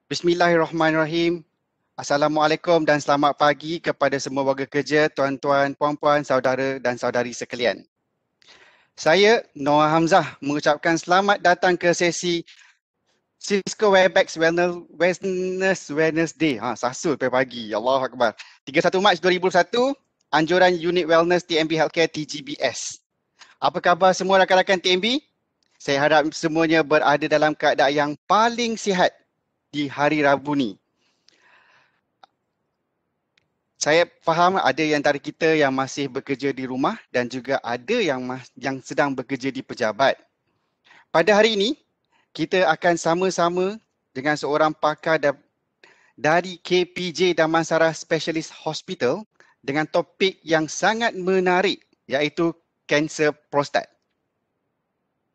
Bismillahirrahmanirrahim. Assalamualaikum dan selamat pagi kepada semua warga kerja, tuan-tuan, puan-puan, saudara dan saudari sekalian. Saya, Noah Hamzah, mengucapkan selamat datang ke sesi Cisco Webex Wellness Wednesday. Sasul pagi. Allahu Akbar. 31 Mac 2021, anjuran Unit Wellness TMB Healthcare TGBS. Apa khabar semua rakan-rakan TMB? Saya harap semuanya berada dalam keadaan yang paling sihat di hari Rabu ni. Saya faham ada yang antara kita yang masih bekerja di rumah dan juga ada yang sedang bekerja di pejabat. Pada hari ini, kita akan sama-sama dengan seorang pakar dari KPJ Damansara Specialist Hospital dengan topik yang sangat menarik, iaitu kanser prostat.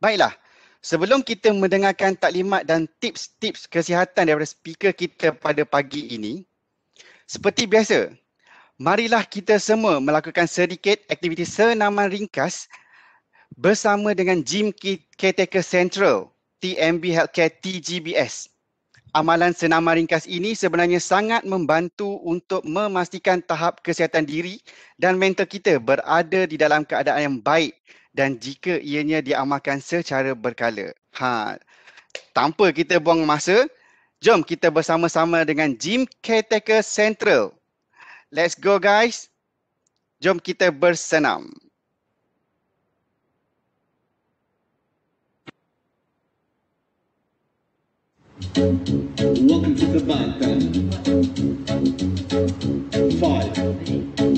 Baiklah, sebelum kita mendengarkan taklimat dan tips-tips kesihatan daripada speaker kita pada pagi ini, seperti biasa, marilah kita semua melakukan sedikit aktiviti senaman ringkas bersama dengan Gym Caretaker Central TMB Healthcare TGBS. Amalan senaman ringkas ini sebenarnya sangat membantu untuk memastikan tahap kesihatan diri dan mental kita berada di dalam keadaan yang baik dan jika ianya diamalkan secara berkala. Tanpa kita buang masa, jom kita bersama-sama dengan Gym Caretaker Central. Let's go guys. Jom kita bersenam. Welcome to the Bantam. 5,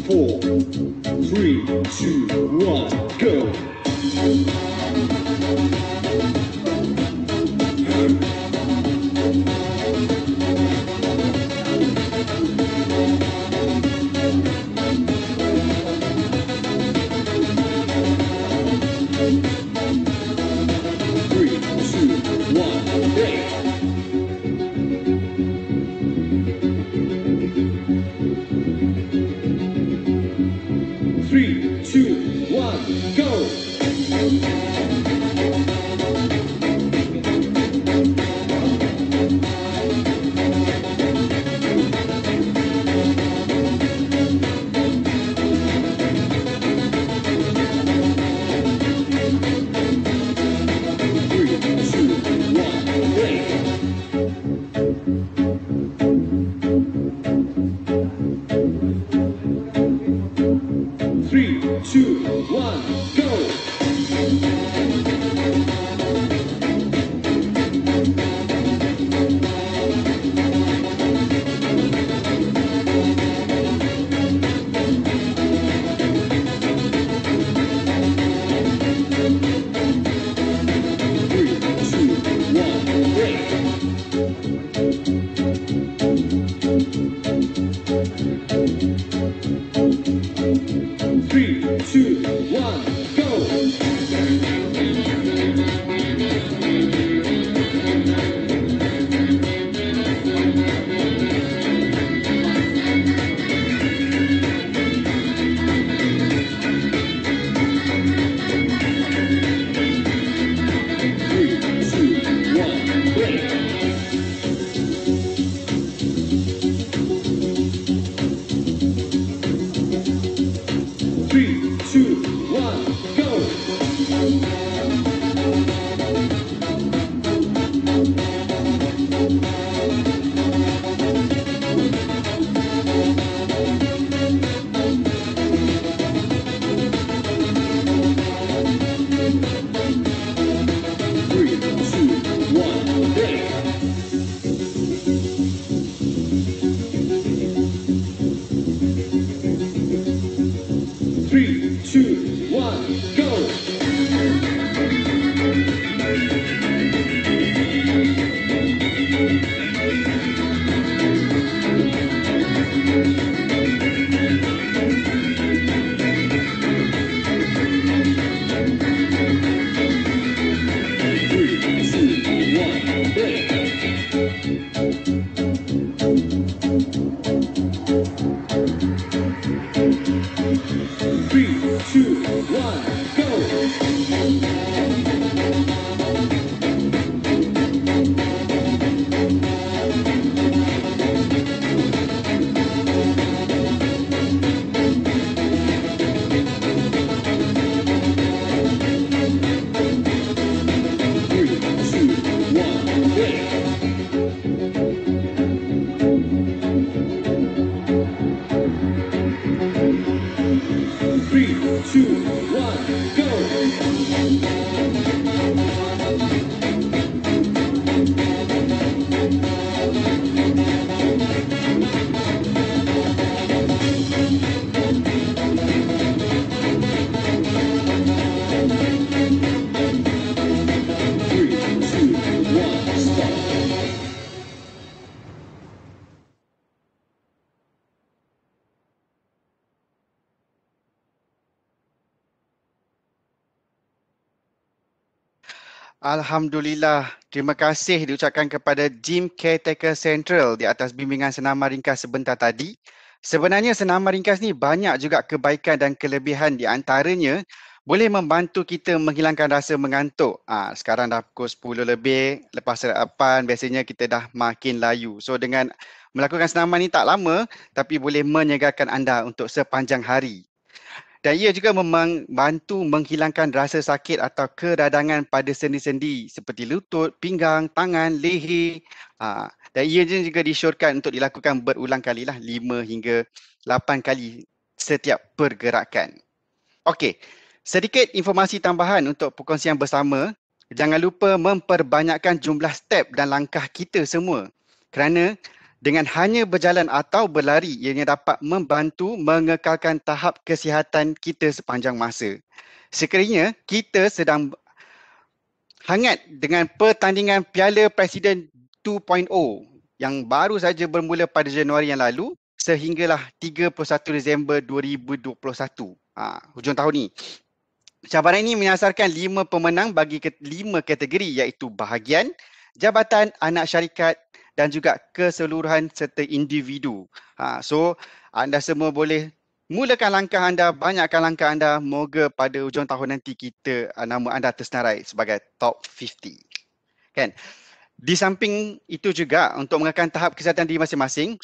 4, 3, 2, 1, go. 3, 2, 1, break. 3, 2, 1, go! 3, 2, 1, break! 3, 2, 1, go! 3, 2, 1, break! 3, 2, 1, go! Three, two, one, break! Alhamdulillah, terima kasih diucapkan kepada Gym Caretaker Central di atas bimbingan senaman ringkas sebentar tadi. Sebenarnya senaman ringkas ni banyak juga kebaikan dan kelebihan, di antaranya boleh membantu kita menghilangkan rasa mengantuk. Sekarang dah pukul 10 lebih, lepas sarapan biasanya kita dah makin layu. So dengan melakukan senaman ni tak lama tapi boleh menyegarkan anda untuk sepanjang hari. Dan ia juga membantu menghilangkan rasa sakit atau keradangan pada sendi-sendi seperti lutut, pinggang, tangan, leher. Dan ia juga disyorkan untuk dilakukan berulang kali lah, 5 hingga 8 kali setiap pergerakan. Okey, sedikit informasi tambahan untuk perkongsian bersama. Jangan lupa memperbanyakkan jumlah step dan langkah kita semua. Kerana dengan hanya berjalan atau berlari, ianya dapat membantu mengekalkan tahap kesihatan kita sepanjang masa. Sekiranya kita sedang hangat dengan pertandingan Piala Presiden 2.0 yang baru saja bermula pada Januari yang lalu sehinggalah 31 Disember 2021, hujung tahun ni. Cabaran ini menyasarkan 5 pemenang bagi 5 kategori iaitu bahagian, jabatan, anak syarikat dan juga keseluruhan serta individu. So anda semua boleh mulakan langkah anda, banyakkan langkah anda. Moga pada hujung tahun nanti kita nama anda tersenarai sebagai top 50. Kan? Di samping itu juga untuk mengekalkan tahap kesihatan diri masing-masing,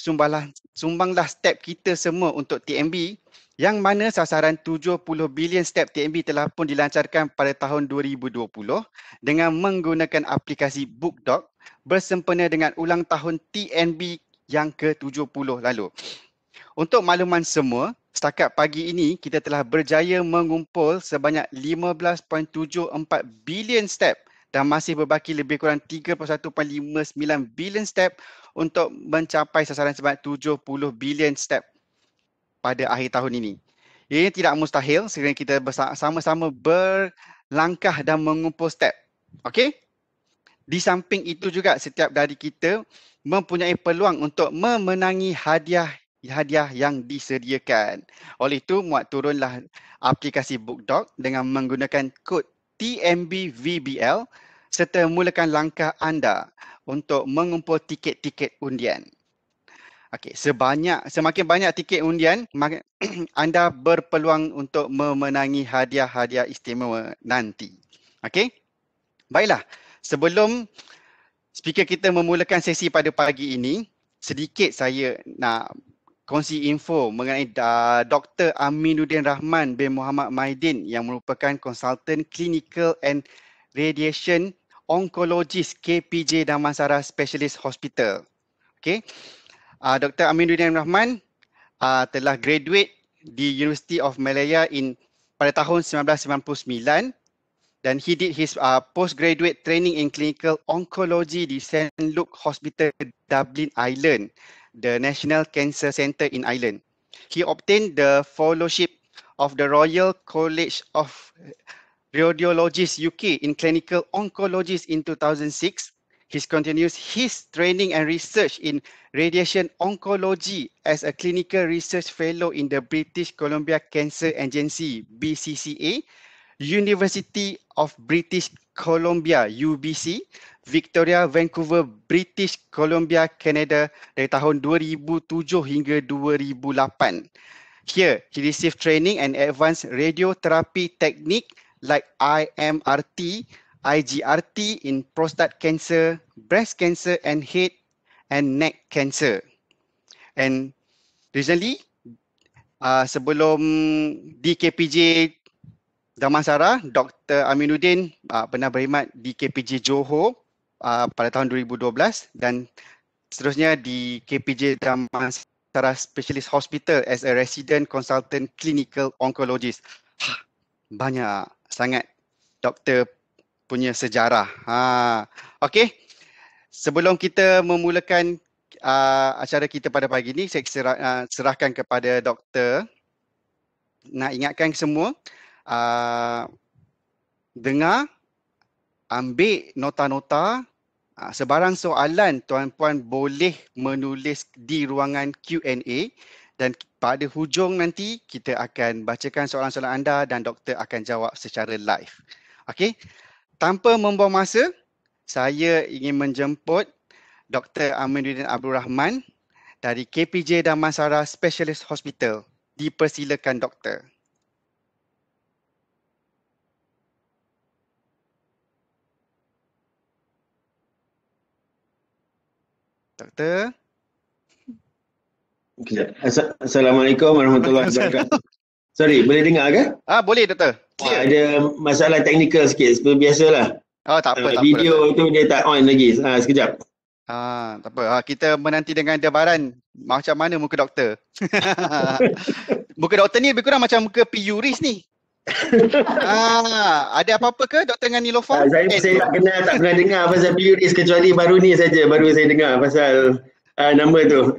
sumbanglah step kita semua untuk TMB yang mana sasaran 70 bilion step TMB telah pun dilancarkan pada tahun 2020 dengan menggunakan aplikasi BookDoc bersempena dengan ulang tahun TNB yang ke-70 lalu. Untuk makluman semua, setakat pagi ini kita telah berjaya mengumpul sebanyak 15.74 bilion step dan masih berbaki lebih kurang 31.59 bilion step untuk mencapai sasaran sebanyak 70 bilion step pada akhir tahun ini. Ini tidak mustahil sekiranya kita bersama-sama berlangkah dan mengumpul step. Okey? Di samping itu juga setiap dari kita mempunyai peluang untuk memenangi hadiah yang disediakan. Oleh itu, muat turunlah aplikasi BookDoc dengan menggunakan kod TMBVBL serta mulakan langkah anda untuk mengumpul tiket-tiket undian. Okey, semakin banyak tiket undian, anda berpeluang untuk memenangi hadiah-hadiah istimewa nanti. Okey? Baiklah, sebelum speaker kita memulakan sesi pada pagi ini, sedikit saya nak kongsi info mengenai Dr. Aminuddin Rahman bin Muhammad Maidin yang merupakan konsultan clinical and radiation oncologist KPJ Damansara Specialist Hospital. Okey. Dr. Aminuddin Rahman telah graduate di University of Malaya pada tahun 1999 dan he did his postgraduate training in clinical oncology di St. Luke Hospital, Dublin, Ireland, the National Cancer Centre in Ireland. He obtained the fellowship of the Royal College of Radiologists UK in clinical oncology in 2006. He continues his training and research in radiation oncology as a clinical research fellow in the British Columbia Cancer Agency, BCCA, University of British Columbia, UBC, Victoria, Vancouver, British Columbia, Canada dari tahun 2007 hingga 2008. Here, he received training and advanced radiotherapy technique like IMRT, IGRT in prostate cancer, breast cancer and head and neck cancer. And recently, sebelum di KPJ Damansara, Dr. Aminuddin pernah berkhidmat di KPJ Johor pada tahun 2012 dan seterusnya di KPJ Damansara Specialist Hospital as a resident consultant clinical oncologist. Banyak sangat doktor punya sejarah. Okey. Sebelum kita memulakan acara kita pada pagi ini, saya serahkan kepada doktor. Nak ingatkan semua, dengar, ambil nota-nota, sebarang soalan tuan-puan boleh menulis di ruangan Q&A dan pada hujung nanti kita akan bacakan soalan-soalan anda dan doktor akan jawab secara live. Okey? tanpa membuang masa, saya ingin menjemput Dr. Aminuddin Abdul Rahman dari KPJ Damansara Specialist Hospital. Dipersilakan doktor. Doktor. Okay. Assalamualaikum warahmatullahi wabarakatuh. Sorry, boleh dengar ke? Boleh doktor. Ada masalah teknikal sikit, seperti biasalah. Tak apa, tak video apa. tu dia tak on lagi. Sekejap. Tak apa. Kita menanti dengan debaran macam mana muka doktor. Muka doktor ni lebih kurang macam muka P.U.Riz ni. Ada apa-apa ke doktor dengan Niloufar? Saya tak kenal, tak pernah dengar pasal P.U.Riz kecuali baru ni saja, baru saya dengar pasal nama tu.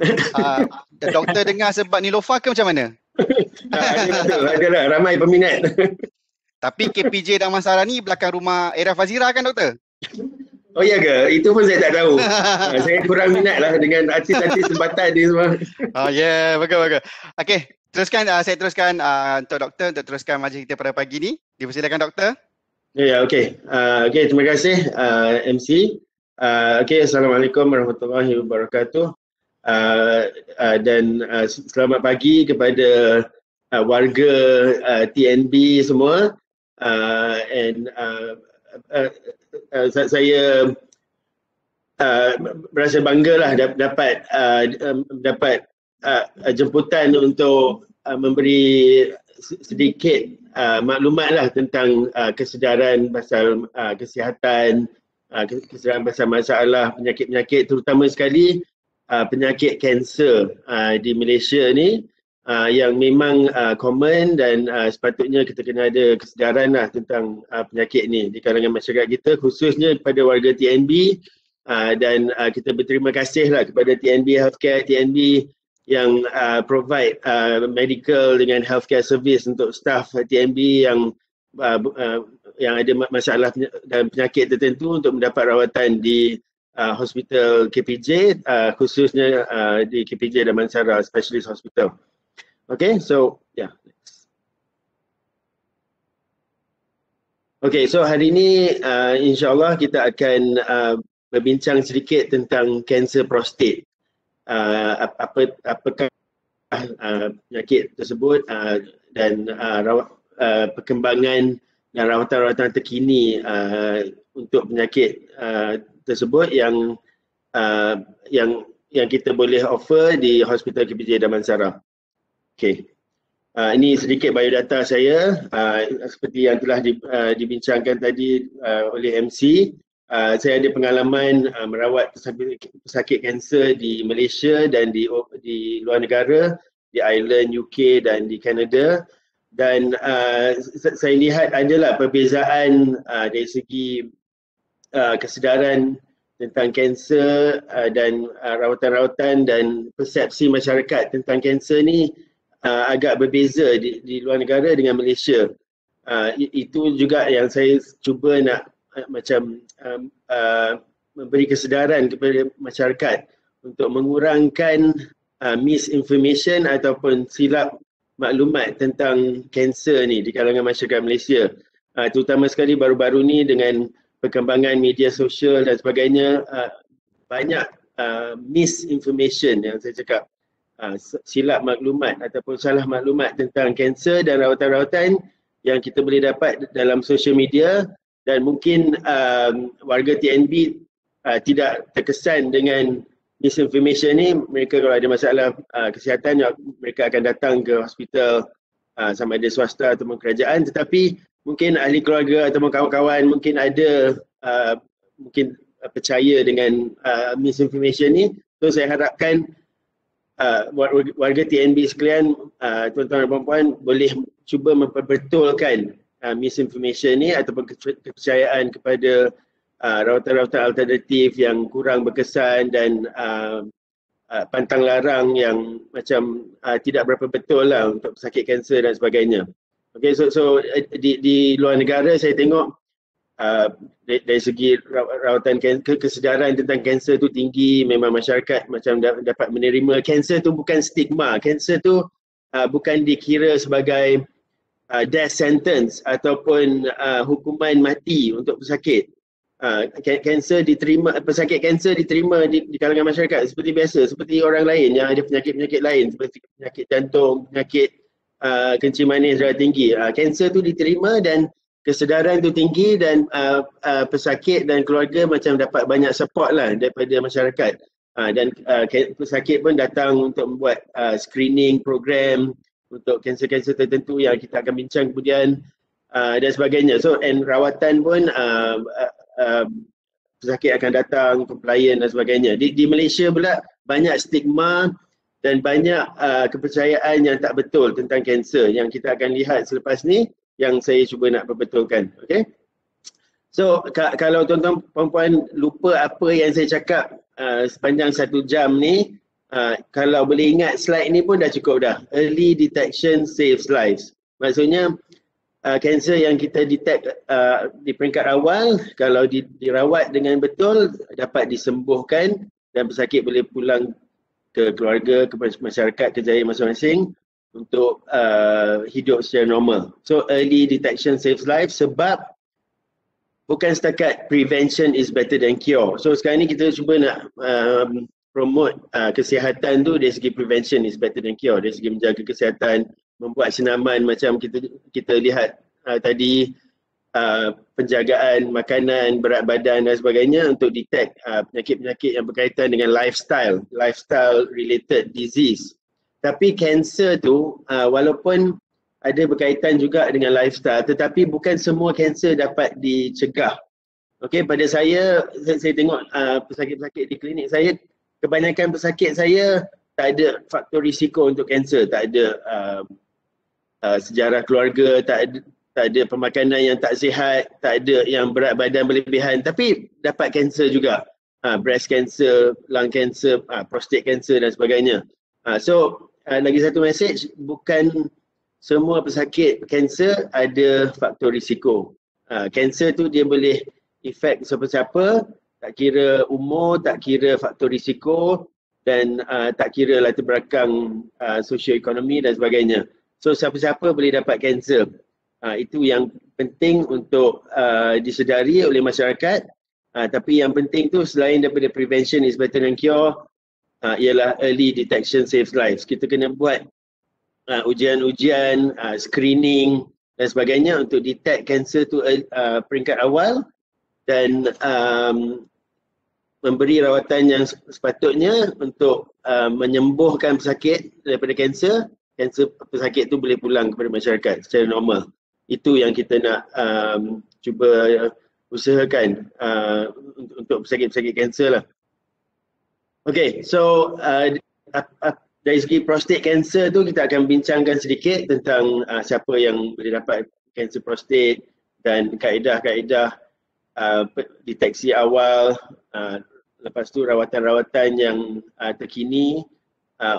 Doktor dengar sebab Niloufar ke macam mana? Adalah ramai peminat. Tapi KPJ Damansara ni belakang rumah Era Fazira kan doktor? Oh ya ke? Itu pun saya tak tahu. Saya kurang minat lah dengan artis-artis tempatan ni semua. Bagus. Okey, saya teruskan untuk doktor untuk teruskan majlis kita pada pagi ni. Dipersilakan doktor. Okey. Okey, terima kasih MC. Okey, Assalamualaikum warahmatullahi wabarakatuh. Dan selamat pagi kepada warga TNB semua. Saya berasa banggalah dapat jemputan untuk memberi sedikit maklumatlah tentang kesedaran pasal kesihatan, kesedaran pasal masalah penyakit-penyakit, terutama sekali penyakit kanser di Malaysia ni. Yang memang common dan sepatutnya kita kena ada kesedaran lah tentang penyakit ni di kalangan masyarakat kita, khususnya kepada warga TNB, dan kita berterima kasih lah kepada TNB Healthcare, TNB yang provide medical dengan healthcare service untuk staff TNB yang ada masalah dan penyakit tertentu untuk mendapat rawatan di hospital KPJ, khususnya di KPJ Damansara Specialist Hospital. Okay, so yeah. Okay, so hari ini insyaAllah kita akan berbincang sedikit tentang kanser prostat. Apakah penyakit tersebut dan perkembangan dan rawatan-rawatan terkini untuk penyakit tersebut yang kita boleh offer di Hospital KPJ Damansara. Okay. Ini sedikit biodata saya, seperti yang telah dibincangkan tadi oleh MC. Saya ada pengalaman merawat pesakit kanser di Malaysia dan di luar negara, di Ireland, UK dan di Kanada. Dan saya lihat adalah perbezaan dari segi kesedaran tentang kanser dan rawatan-rawatan dan persepsi masyarakat tentang kanser ni agak berbeza di luar negara dengan Malaysia. Itu juga yang saya cuba nak memberi kesedaran kepada masyarakat untuk mengurangkan misinformation ataupun silap maklumat tentang kanser ni di kalangan masyarakat Malaysia. Terutama sekali baru-baru ni dengan perkembangan media sosial dan sebagainya, banyak misinformation yang saya cakap, silap maklumat ataupun salah maklumat tentang kanser dan rawatan-rawatan yang kita boleh dapat dalam social media, dan mungkin warga TNB tidak terkesan dengan misinformation ni. Mereka kalau ada masalah kesihatan, mereka akan datang ke hospital sama ada swasta ataupun kerajaan, tetapi mungkin ahli keluarga ataupun kawan-kawan mungkin ada mungkin percaya dengan misinformation ni. So saya harapkan warga TNB sekalian, tuan-tuan dan puan-puan, boleh cuba memperbetulkan misinformation ni ataupun kepercayaan kepada rawatan-rawatan alternatif yang kurang berkesan dan pantang larang yang macam tidak berapa betul lah untuk pesakit kanser dan sebagainya. Okay, so di luar negara saya tengok dari segi rawatan kesedaran tentang kanser tu tinggi. Memang masyarakat macam dapat menerima kanser tu bukan stigma. Kanser tu bukan dikira sebagai death sentence ataupun hukuman mati untuk pesakit. Kanser diterima, pesakit kanser diterima di kalangan masyarakat seperti biasa, seperti orang lain yang ada penyakit-penyakit lain seperti penyakit jantung, penyakit kencing manis darah tinggi. Kanser tu diterima dan kesedaran tu tinggi dan pesakit dan keluarga macam dapat banyak support lah daripada masyarakat. Dan pesakit pun datang untuk membuat screening program untuk kanser-kanser tertentu yang kita akan bincang kemudian dan sebagainya. So and rawatan pun pesakit akan datang, compliant dan sebagainya. Di Malaysia pula banyak stigma dan banyak kepercayaan yang tak betul tentang kanser yang kita akan lihat selepas ni yang saya cuba nak perbetulkan. Okay? So kalau tuan-tuan puan-puan lupa apa yang saya cakap sepanjang 1 jam ni, kalau boleh ingat slide ni pun dah cukup dah. Early detection saves lives. Maksudnya kanser yang kita detect di peringkat awal, kalau dirawat dengan betul dapat disembuhkan dan pesakit boleh pulang ke keluarga, ke masyarakat kejayaan masing-masing untuk hidup secara normal. So early detection saves lives sebab bukan setakat prevention is better than cure. So sekarang ni kita cuba nak promote kesihatan tu dari segi prevention is better than cure, dari segi menjaga kesihatan, membuat senaman macam kita lihat tadi, penjagaan makanan, berat badan dan sebagainya untuk detect penyakit-penyakit yang berkaitan dengan lifestyle related disease. Tapi kanser tu walaupun ada berkaitan juga dengan lifestyle, tetapi bukan semua kanser dapat dicegah. Okey, pada saya tengok pesakit-pesakit di klinik saya, kebanyakan pesakit saya tak ada faktor risiko untuk kanser, tak ada sejarah keluarga, tak ada pemakanan yang tak sihat, tak ada yang berat badan berlebihan, tapi dapat kanser juga. Breast cancer, lung cancer, prostate cancer dan sebagainya. So lagi satu message, bukan semua pesakit kanser ada faktor risiko. Kanser tu dia boleh efek siapa-siapa, tak kira umur, tak kira faktor risiko dan tak kira latar belakang sosioekonomi dan sebagainya. So siapa-siapa boleh dapat kanser. Itu yang penting untuk disedari oleh masyarakat. Tapi yang penting tu selain daripada prevention is better than cure, ialah early detection saves lives. Kita kena buat ujian-ujian, screening dan sebagainya untuk detect kanser tu peringkat awal dan memberi rawatan yang sepatutnya untuk menyembuhkan pesakit daripada kanser. Pesakit tu boleh pulang kepada masyarakat secara normal. Itu yang kita nak cuba usahakan untuk pesakit-pesakit kanser lah. Okay, so dari segi prostate cancer tu kita akan bincangkan sedikit tentang siapa yang boleh dapat kanser prostate dan kaedah-kaedah deteksi awal, lepas tu rawatan-rawatan yang terkini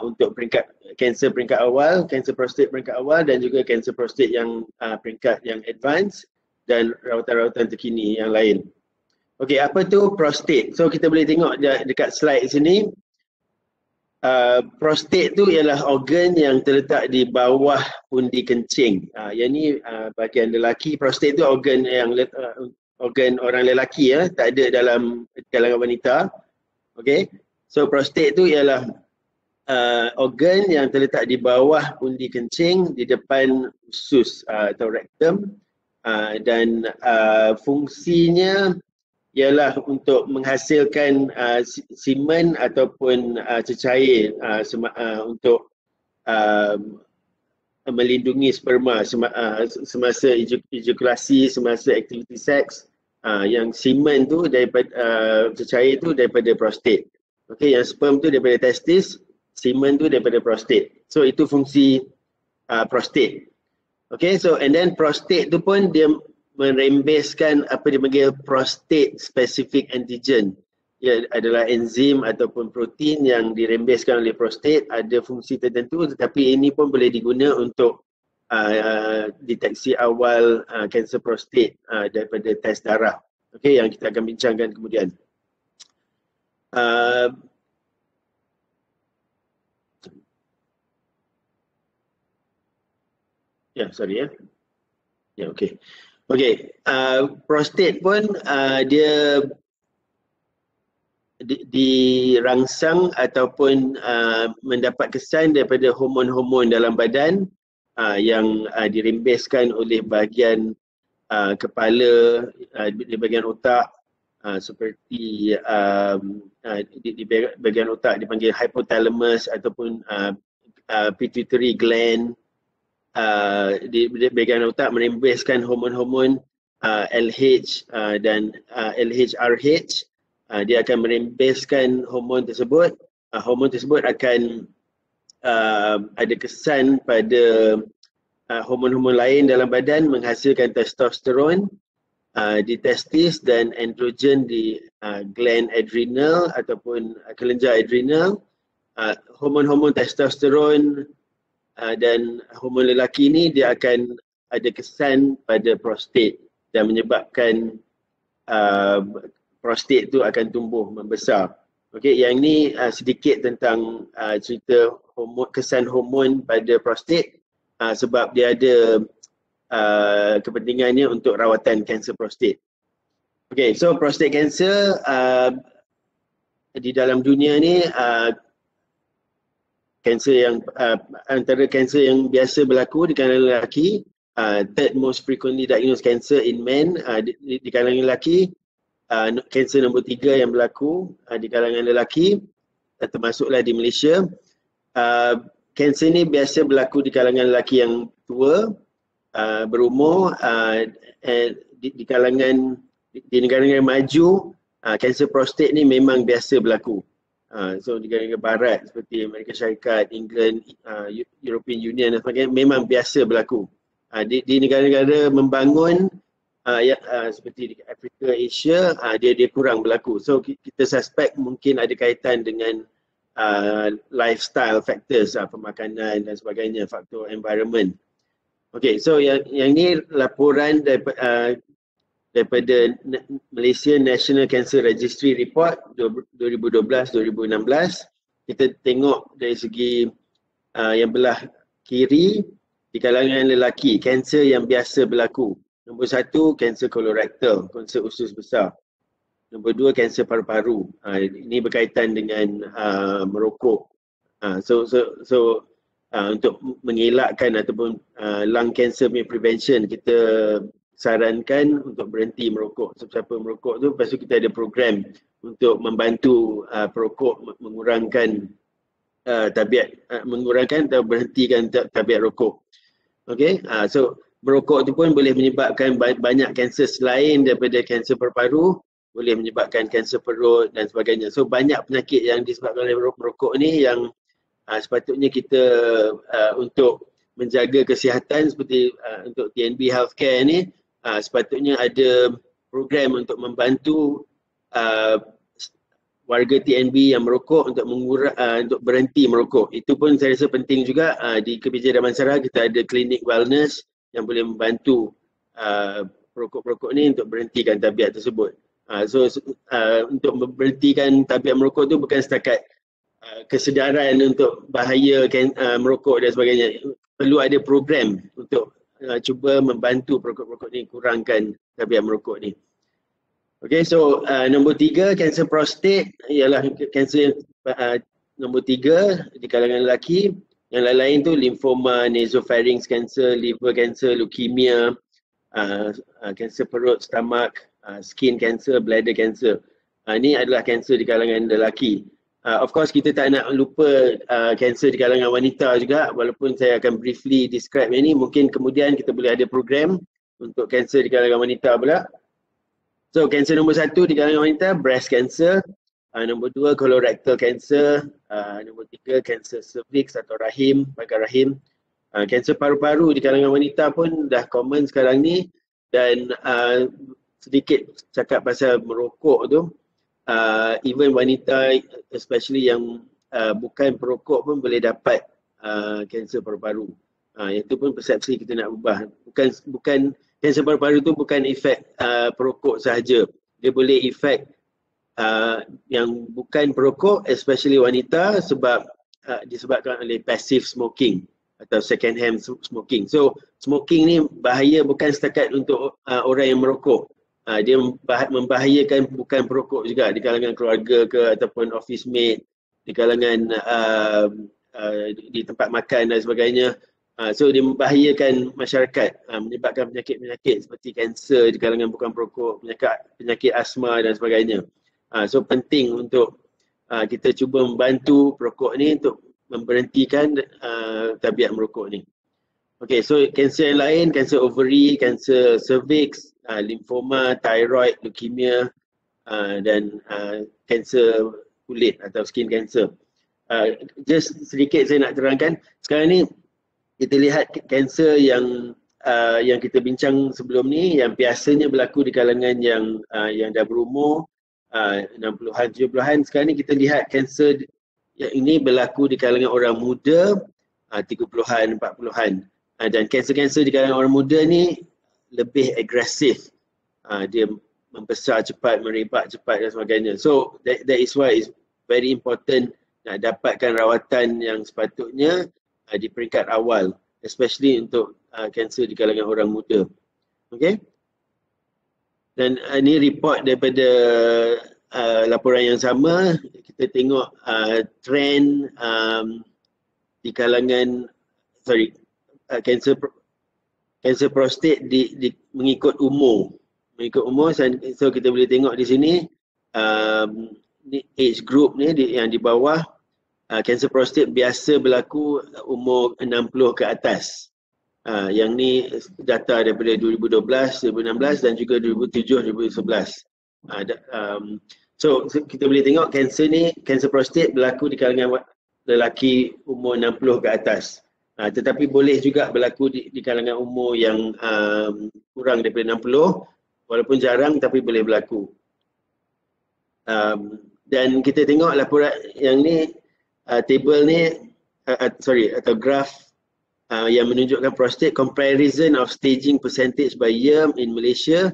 untuk peringkat kanser peringkat awal, kanser prostate peringkat awal dan juga kanser prostate yang peringkat yang advance dan rawatan-rawatan terkini yang lain. Okey, apa tu prostate? So kita boleh tengok dekat slide sini. Prostate tu ialah organ yang terletak di bawah undi kencing. Yang ni bahagian lelaki. Prostate tu organ yang organ orang lelaki, tak ada dalam kalangan wanita. Okey. So prostate tu ialah organ yang terletak di bawah undi kencing di depan usus atau rectum, dan fungsinya ialah untuk menghasilkan semen ataupun cecair untuk melindungi sperma semasa ejakulasi, semasa aktiviti seks. Yang semen tu daripada cecair tu daripada prostate. Okey, yang sperm tu daripada testis, semen tu daripada prostate. So itu fungsi prostate. Okay, so and then prostate tu pun dia merembeskan apa dipanggil prostate specific antigen. Ia adalah enzim ataupun protein yang dirembeskan oleh prostate, ada fungsi tertentu, tetapi ini pun boleh diguna untuk deteksi awal kanser prostate daripada test darah. Okay, yang kita akan bincangkan kemudian. Sorry. Ya, okey. Okey, prostat pun dia dirangsang ataupun mendapat kesan daripada hormon-hormon dalam badan yang dirembeskan oleh bahagian kepala, di bahagian otak, seperti di bahagian otak dipanggil hypothalamus ataupun pituitary gland. Di bahagian otak merembeskan hormon-hormon LH dan LHRH. Dia akan merembeskan hormon tersebut. Hormon tersebut akan ada kesan pada hormon-hormon lain dalam badan, menghasilkan testosteron di testis dan androgen di gland adrenal ataupun kelenjar adrenal. Hormon-hormon testosteron dan hormon lelaki ni dia akan ada kesan pada prostat dan menyebabkan prostat tu akan tumbuh membesar. Okey, yang ni sedikit tentang cerita kesan hormon pada prostat sebab dia ada kepentingannya untuk rawatan kanser prostat. Okey, so prostate cancer di dalam dunia ni kanser yang antara kanser yang biasa berlaku di kalangan lelaki, third most frequently diagnosed cancer in men di kalangan lelaki, kanser nombor 3 yang berlaku di kalangan lelaki, termasuklah di Malaysia. Kanser ni biasa berlaku di kalangan lelaki yang tua, berumur, di kalangan di negara-negara maju, kanser prostat ni memang biasa berlaku. So di negara barat seperti Amerika Syarikat, England, European Union dan sebagainya memang biasa berlaku. Di negara-negara membangun seperti di Afrika, Asia, dia kurang berlaku. So kita suspect mungkin ada kaitan dengan lifestyle factors, pemakanan dan sebagainya, faktor environment. Okay, so yang ni laporan daripada Malaysia National Cancer Registry Report 2012-2016. Kita tengok dari segi yang belah kiri di kalangan lelaki, kanser yang biasa berlaku. Nombor 1, kanser kolorektal, kanser usus besar. Nombor 2, kanser paru-paru. Ini berkaitan dengan merokok. So untuk mengelakkan ataupun lung cancer prevention, kita sarankan untuk berhenti merokok. So, siapa merokok tu, lepas tu kita ada program untuk membantu perokok mengurangkan mengurangkan atau berhentikan tabiat rokok. Okay, so merokok tu pun boleh menyebabkan banyak kanser selain daripada kanser paru-paru, boleh menyebabkan kanser perut dan sebagainya. So banyak penyakit yang disebabkan oleh merokok ni yang sepatutnya kita untuk menjaga kesihatan seperti untuk TNB Healthcare ni, sepatutnya ada program untuk membantu warga TNB yang merokok untuk untuk berhenti merokok. Itu pun saya rasa penting juga. Di KPJ Damansara kita ada klinik wellness yang boleh membantu perokok-perokok ni untuk berhentikan tabiat tersebut. So untuk memberhentikan tabiat merokok tu bukan setakat kesedaran untuk bahaya merokok dan sebagainya. Perlu ada program untuk cuba membantu perokok-perokok ni kurangkan tabiat merokok ni. Okay, so nombor 3, kanser prostat ialah kanser nombor 3 di kalangan lelaki. Yang lain-lain tu lymphoma, nasopharynx cancer, liver cancer, leukemia, kanser perut, stomach, skin cancer, bladder cancer. Ini adalah kanser di kalangan lelaki. Of course kita tak nak lupa kanser di kalangan wanita juga, walaupun saya akan briefly describe yang ni. Mungkin kemudian kita boleh ada program untuk kanser di kalangan wanita pula. So kanser nombor 1 di kalangan wanita, breast cancer. Nombor 2, colorectal cancer. Nombor 3, kanser cervix atau rahim, pagar rahim. Kanser paru-paru di kalangan wanita pun dah common sekarang ni. Dan sedikit cakap pasal merokok tu, even wanita especially yang bukan perokok pun boleh dapat kanser paru-paru. Itu pun persepsi kita nak ubah. Bukan kanser paru-paru tu bukan efek perokok sahaja. Dia boleh efek yang bukan perokok, especially wanita, sebab disebabkan oleh passive smoking atau second hand smoking. So smoking ni bahaya bukan setakat untuk orang yang merokok. Dia membahayakan bukan perokok juga, di kalangan keluarga ke ataupun office mate, di kalangan di tempat makan dan sebagainya. So dia membahayakan masyarakat, menyebabkan penyakit-penyakit seperti kanser di kalangan bukan perokok, penyakit asma dan sebagainya. So penting untuk kita cuba membantu perokok ni untuk memberhentikan tabiat merokok ni. Okay, so kanser yang lain, kanser ovary, kanser cervix, limfoma, thyroid, leukemia dan kanser kulit atau skin cancer. Just sedikit saya nak terangkan, sekarang ni kita lihat kanser yang kita bincang sebelum ni yang biasanya berlaku di kalangan yang dah berumur 60-an, 70-an. Sekarang ni kita lihat kanser yang ini berlaku di kalangan orang muda 30-an, 40-an. Dan kanser-kanser di kalangan orang muda ni lebih agresif. Dia membesar cepat, merebak cepat dan sebagainya. So that is why it's very important nak dapatkan rawatan yang sepatutnya di peringkat awal, especially untuk kanser di kalangan orang muda. Okay? Dan ini report daripada laporan yang sama. Kita tengok trend di kalangan kanser prostat mengikut umur. So kita boleh tengok di sini age group ni yang di bawah. Kanser prostat biasa berlaku umur 60 ke atas. Yang ni data daripada 2012, 2016 dan juga 2007, 2011. So kita boleh tengok kanser prostat berlaku di kalangan lelaki umur 60 ke atas. Tetapi boleh juga berlaku di kalangan umur yang kurang daripada 60, walaupun jarang tapi boleh berlaku. Dan kita tengok laporan yang ni, table ni atau graph yang menunjukkan prostate comparison of staging percentage by year in Malaysia.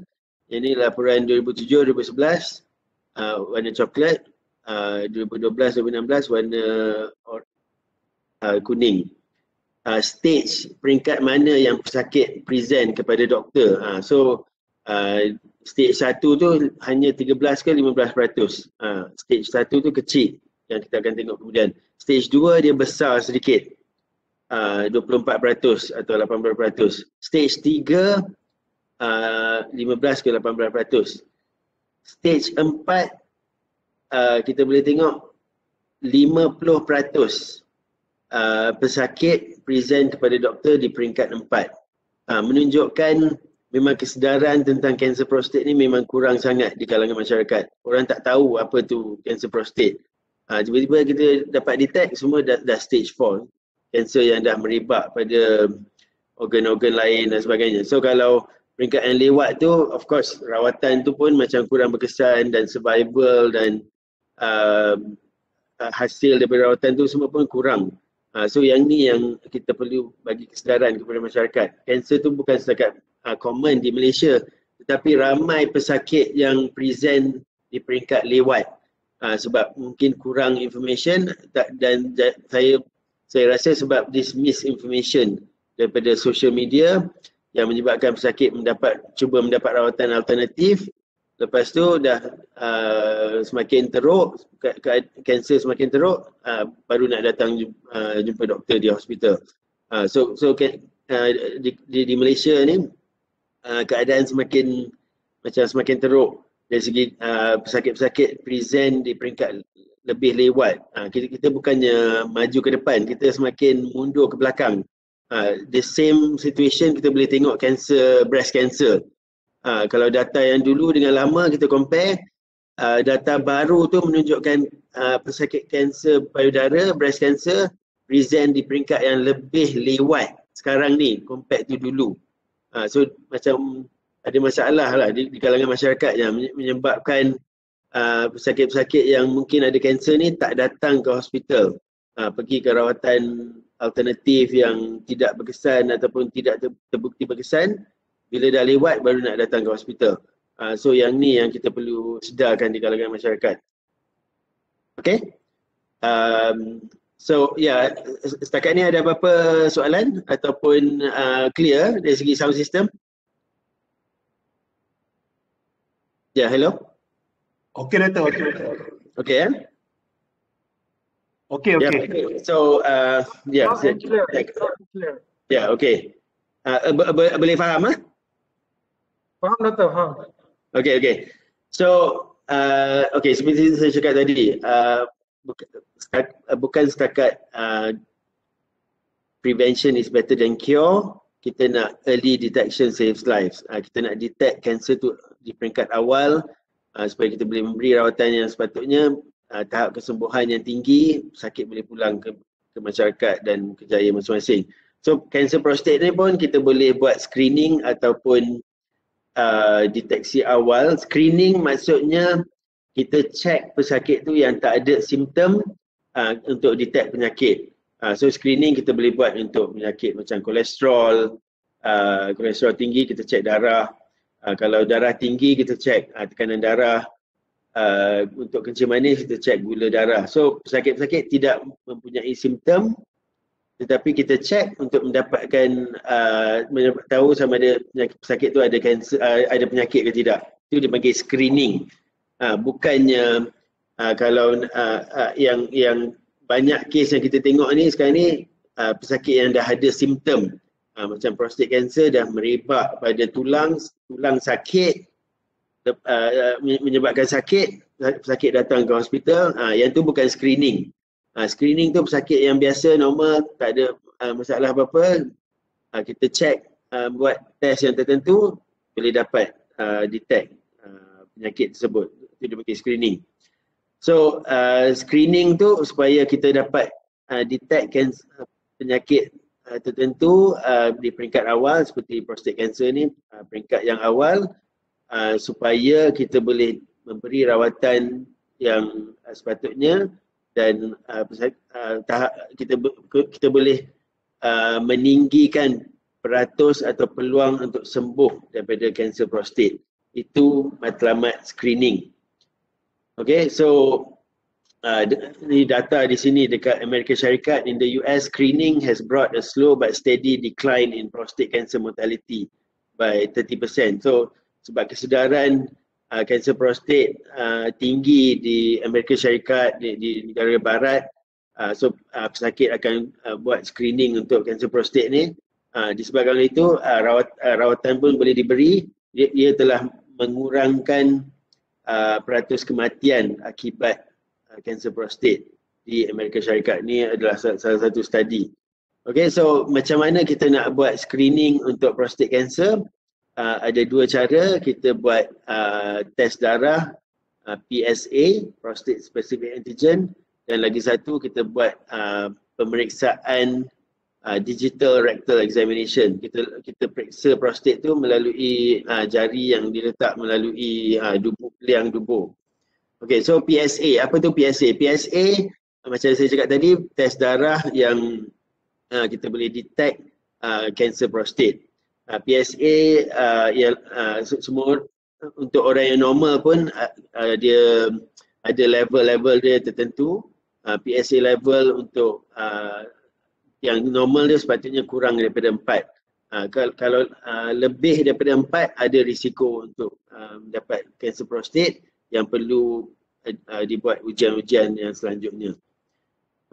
Ini laporan 2007, 2011 warna coklat, 2012, 2016 warna kuning. Stage peringkat mana yang pesakit present kepada doktor. So stage 1 tu hanya 13 ke 15%. Stage 1 tu kecil yang kita akan tengok kemudian. Stage 2 dia besar sedikit, 24% atau 18%. Stage 3 15 ke 18%. Stage 4 kita boleh tengok 50% pesakit present kepada doktor di peringkat 4. Menunjukkan memang kesedaran tentang kanser prostat ni memang kurang sangat di kalangan masyarakat. Orang tak tahu apa tu kanser prostat. Tiba-tiba kita dapat detect semua dah stage 4. Kanser yang dah merebak pada organ-organ lain dan sebagainya. So kalau peringkat yang lewat tu, of course rawatan tu pun macam kurang berkesan dan survival dan hasil daripada rawatan tu semua pun kurang. So yang ni yang kita perlu bagi kesedaran kepada masyarakat. Kanser tu bukan setakat common di Malaysia, tetapi ramai pesakit yang present di peringkat lewat. Sebab mungkin kurang information dan saya rasa sebab this misinformation daripada social media yang menyebabkan pesakit cuba mendapat rawatan alternatif. Lepas tu dah semakin teruk, kanser semakin teruk, baru nak datang jumpa doktor di hospital. So di Malaysia ni keadaan semakin teruk dari segi pesakit-pesakit present di peringkat lebih lewat. Kita bukannya maju ke depan, kita semakin mundur ke belakang. The same situation kita boleh tengok breast cancer. Kalau data yang dulu dengan lama kita compare, data baru tu menunjukkan pesakit kanser payudara, breast cancer present di peringkat yang lebih lewat sekarang ni compared to dulu. So macam ada masalah lah di kalangan masyarakat yang menyebabkan pesakit-pesakit yang mungkin ada kanser ni tak datang ke hospital, pergi ke rawatan alternatif yang tidak berkesan ataupun tidak terbukti berkesan. Bila dah lewat baru nak datang ke hospital. So yang ni yang kita perlu sedarkan di kalangan masyarakat. Okay. So ya, setakat ni ada apa-apa soalan ataupun clear dari segi sound system? Ya, hello. Okey Dato', okey Dato'. Okay ya. Okey, Ya, okey. okay. So ya, Sound and clear. Sound and clear. ya, okay. Boleh faham ah? Faham Dato', faham. Okay. So, okay, seperti saya cakap tadi, bukan setakat prevention is better than cure, kita nak early detection saves lives. Kita nak detect cancer tu di peringkat awal supaya kita boleh memberi rawatan yang sepatutnya, tahap kesembuhan yang tinggi, sakit boleh pulang ke masyarakat dan kerjaya masing-masing. So, kanser prostat ni pun kita boleh buat screening ataupun deteksi awal. Screening maksudnya kita check pesakit tu yang tak ada simptom untuk detect penyakit. So screening kita boleh buat untuk penyakit macam kolesterol, kolesterol tinggi kita check darah. Kalau darah tinggi kita check tekanan darah. Untuk kencing manis kita check gula darah. So pesakit-pesakit tidak mempunyai simptom, tetapi kita check untuk mendapatkan tahu sama ada pesakit tu ada kanser, ada penyakit ke tidak. Itu dipanggil screening. Bukannya kalau yang banyak kes yang kita tengok ni sekarang ni pesakit yang dah ada simptom, macam prostate cancer dah merebak pada tulang sakit, menyebabkan sakit, pesakit datang ke hospital, yang tu bukan screening. Screening tu pesakit yang biasa, normal, tak ada masalah apa-apa, kita check, buat test yang tertentu, boleh dapat detect penyakit tersebut. Itu dia panggil screening. So, screening tu supaya kita dapat detect penyakit tertentu di peringkat awal seperti prostate cancer ni, peringkat yang awal, supaya kita boleh memberi rawatan yang sepatutnya dan kita boleh meninggikan peratus atau peluang untuk sembuh daripada kanser prostat. Itu matlamat screening. Okay, so ni data di sini dekat Amerika Syarikat, in the US, screening has brought a slow but steady decline in prostate cancer mortality by 30%. So sebab kesedaran kanser prostat tinggi di Amerika Syarikat, di negara barat, so pesakit akan buat screening untuk kanser prostat ni. Disebabkan itu rawatan pun boleh diberi. Ia telah mengurangkan peratus kematian akibat kanser prostat di Amerika Syarikat. Ini adalah salah satu study. Okay, so macam mana kita nak buat screening untuk prostate cancer? Ada dua cara. Kita buat test darah, PSA, prostate specific antigen, dan lagi satu kita buat pemeriksaan digital rectal examination. Kita periksa prostat tu melalui jari yang diletak melalui liang dubur. Okay, so PSA, apa tu PSA? PSA macam saya cakap tadi, test darah yang kita boleh detect kanser prostat. PSA semua untuk orang yang normal pun dia ada level-level dia tertentu. PSA level untuk yang normal dia sepatutnya kurang daripada 4. Kalau lebih daripada 4 ada risiko untuk mendapat kanser prostat yang perlu dibuat ujian-ujian yang selanjutnya.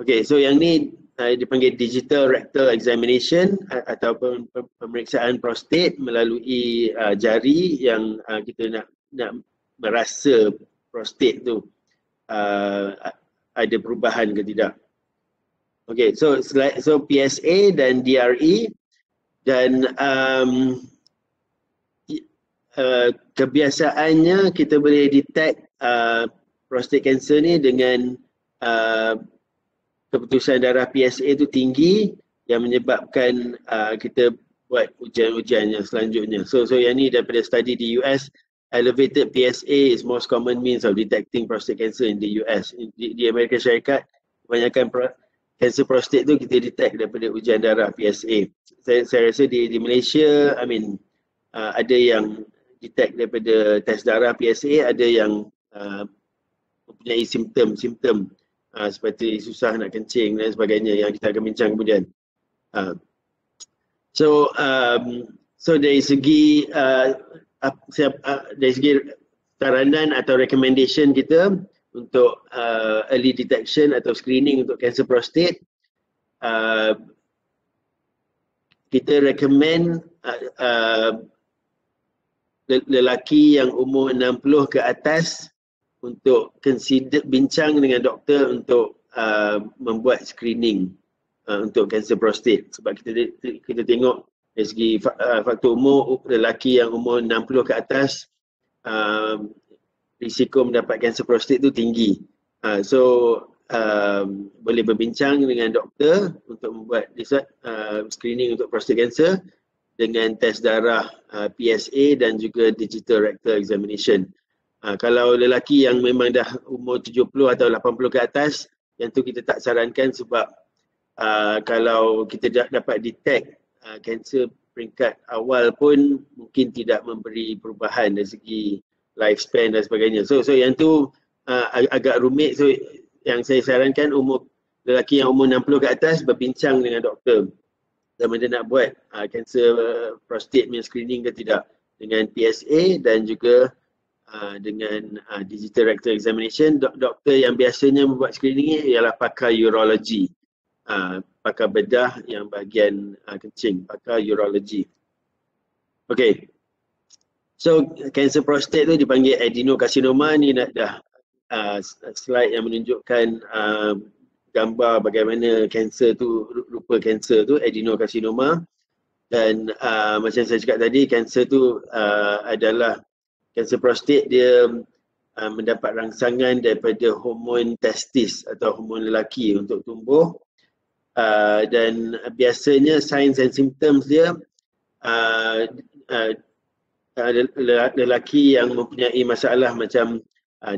Okay, so yang ni dipanggil digital rectal examination ataupun pemeriksaan prostat melalui jari yang kita nak merasa prostat tu ada perubahan ke tidak. Okay, so PSA dan DRE, dan kebiasaannya kita boleh detect prostate cancer ni dengan keputusan darah PSA tu tinggi yang menyebabkan kita buat ujian-ujian yang selanjutnya. So yang ni daripada study di US, elevated PSA is most common means of detecting prostate cancer in the US. Di Amerika Syarikat, kebanyakan kanser prostat tu kita detect daripada ujian darah PSA. Saya rasa di Malaysia, ada yang detect daripada test darah PSA, ada yang mempunyai simptom seperti susah nak kencing dan sebagainya yang kita akan bincang kemudian. So dari segi saranan atau recommendation kita untuk early detection atau screening untuk kanser prostat, kita recommend lelaki yang umur 60 ke atas untuk bincang dengan doktor untuk membuat screening untuk kanser prostat. Sebab kita tengok dari segi faktor umur, lelaki yang umur 60 ke atas risiko mendapat kanser prostat tu tinggi. Boleh berbincang dengan doktor untuk membuat screening untuk prostate cancer dengan tes darah PSA dan juga digital rectal examination. Kalau lelaki yang memang dah umur 70 atau 80 ke atas, yang tu kita tak sarankan sebab kalau kita dapat detect kanser peringkat awal pun mungkin tidak memberi perubahan dari segi lifespan dan sebagainya. So yang tu agak rumit. So yang saya sarankan lelaki yang umur 60 ke atas berbincang dengan doktor sama dia nak buat kanser prostate punya screening ke tidak dengan PSA dan juga dengan digital rectal examination. Doktor yang biasanya membuat screening ni ialah pakar urologi, pakar bedah yang bahagian kencing, pakar urologi. Okay, so kanser prostat tu dipanggil adenocarcinoma. Ni dah slide yang menunjukkan gambar bagaimana kanser tu, rupa kanser tu, adenocarcinoma. Dan macam saya cakap tadi, kanser tu adalah kanser prostat, dia mendapat rangsangan daripada hormon testis atau hormon lelaki untuk tumbuh. Dan biasanya signs and symptoms dia lelaki yang mempunyai masalah macam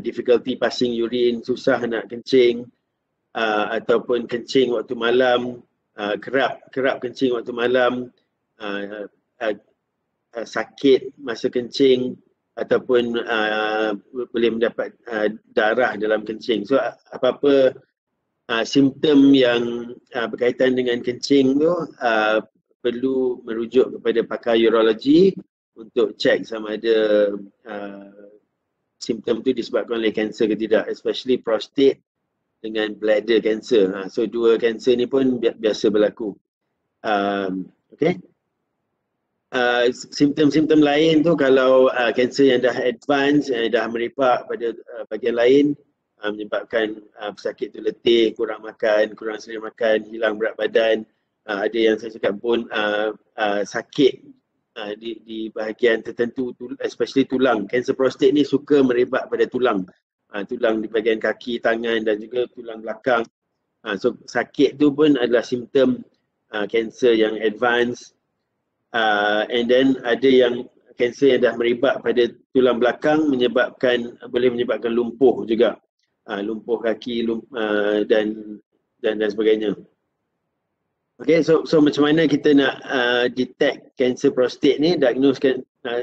difficulty passing urine, susah nak kencing, ataupun kencing waktu malam, kerap kencing waktu malam, sakit masa kencing, ataupun boleh mendapat darah dalam kencing. So apa-apa simptom yang berkaitan dengan kencing tu perlu merujuk kepada pakar urologi untuk cek sama ada simptom tu disebabkan oleh kanser ke tidak, especially prostate dengan bladder cancer. So dua kanser ni pun biasa berlaku. Okay. Simptom-simptom lain tu kalau kanser yang dah advance, yang dah merebak pada bahagian lain, menyebabkan pesakit tu letih, kurang makan, kurang sedia makan, hilang berat badan, ada yang saya cakap pun sakit di bahagian tertentu, especially tulang. Kanser prostat ni suka merebak pada tulang. Tulang di bahagian kaki, tangan dan juga tulang belakang. So sakit tu pun adalah simptom kanser yang advance. And then ada yang kanser yang dah merebak pada tulang belakang boleh menyebabkan lumpuh juga. Lumpuh kaki dan sebagainya. Okay, so macam mana kita nak detect kanser prostat ni, diagnose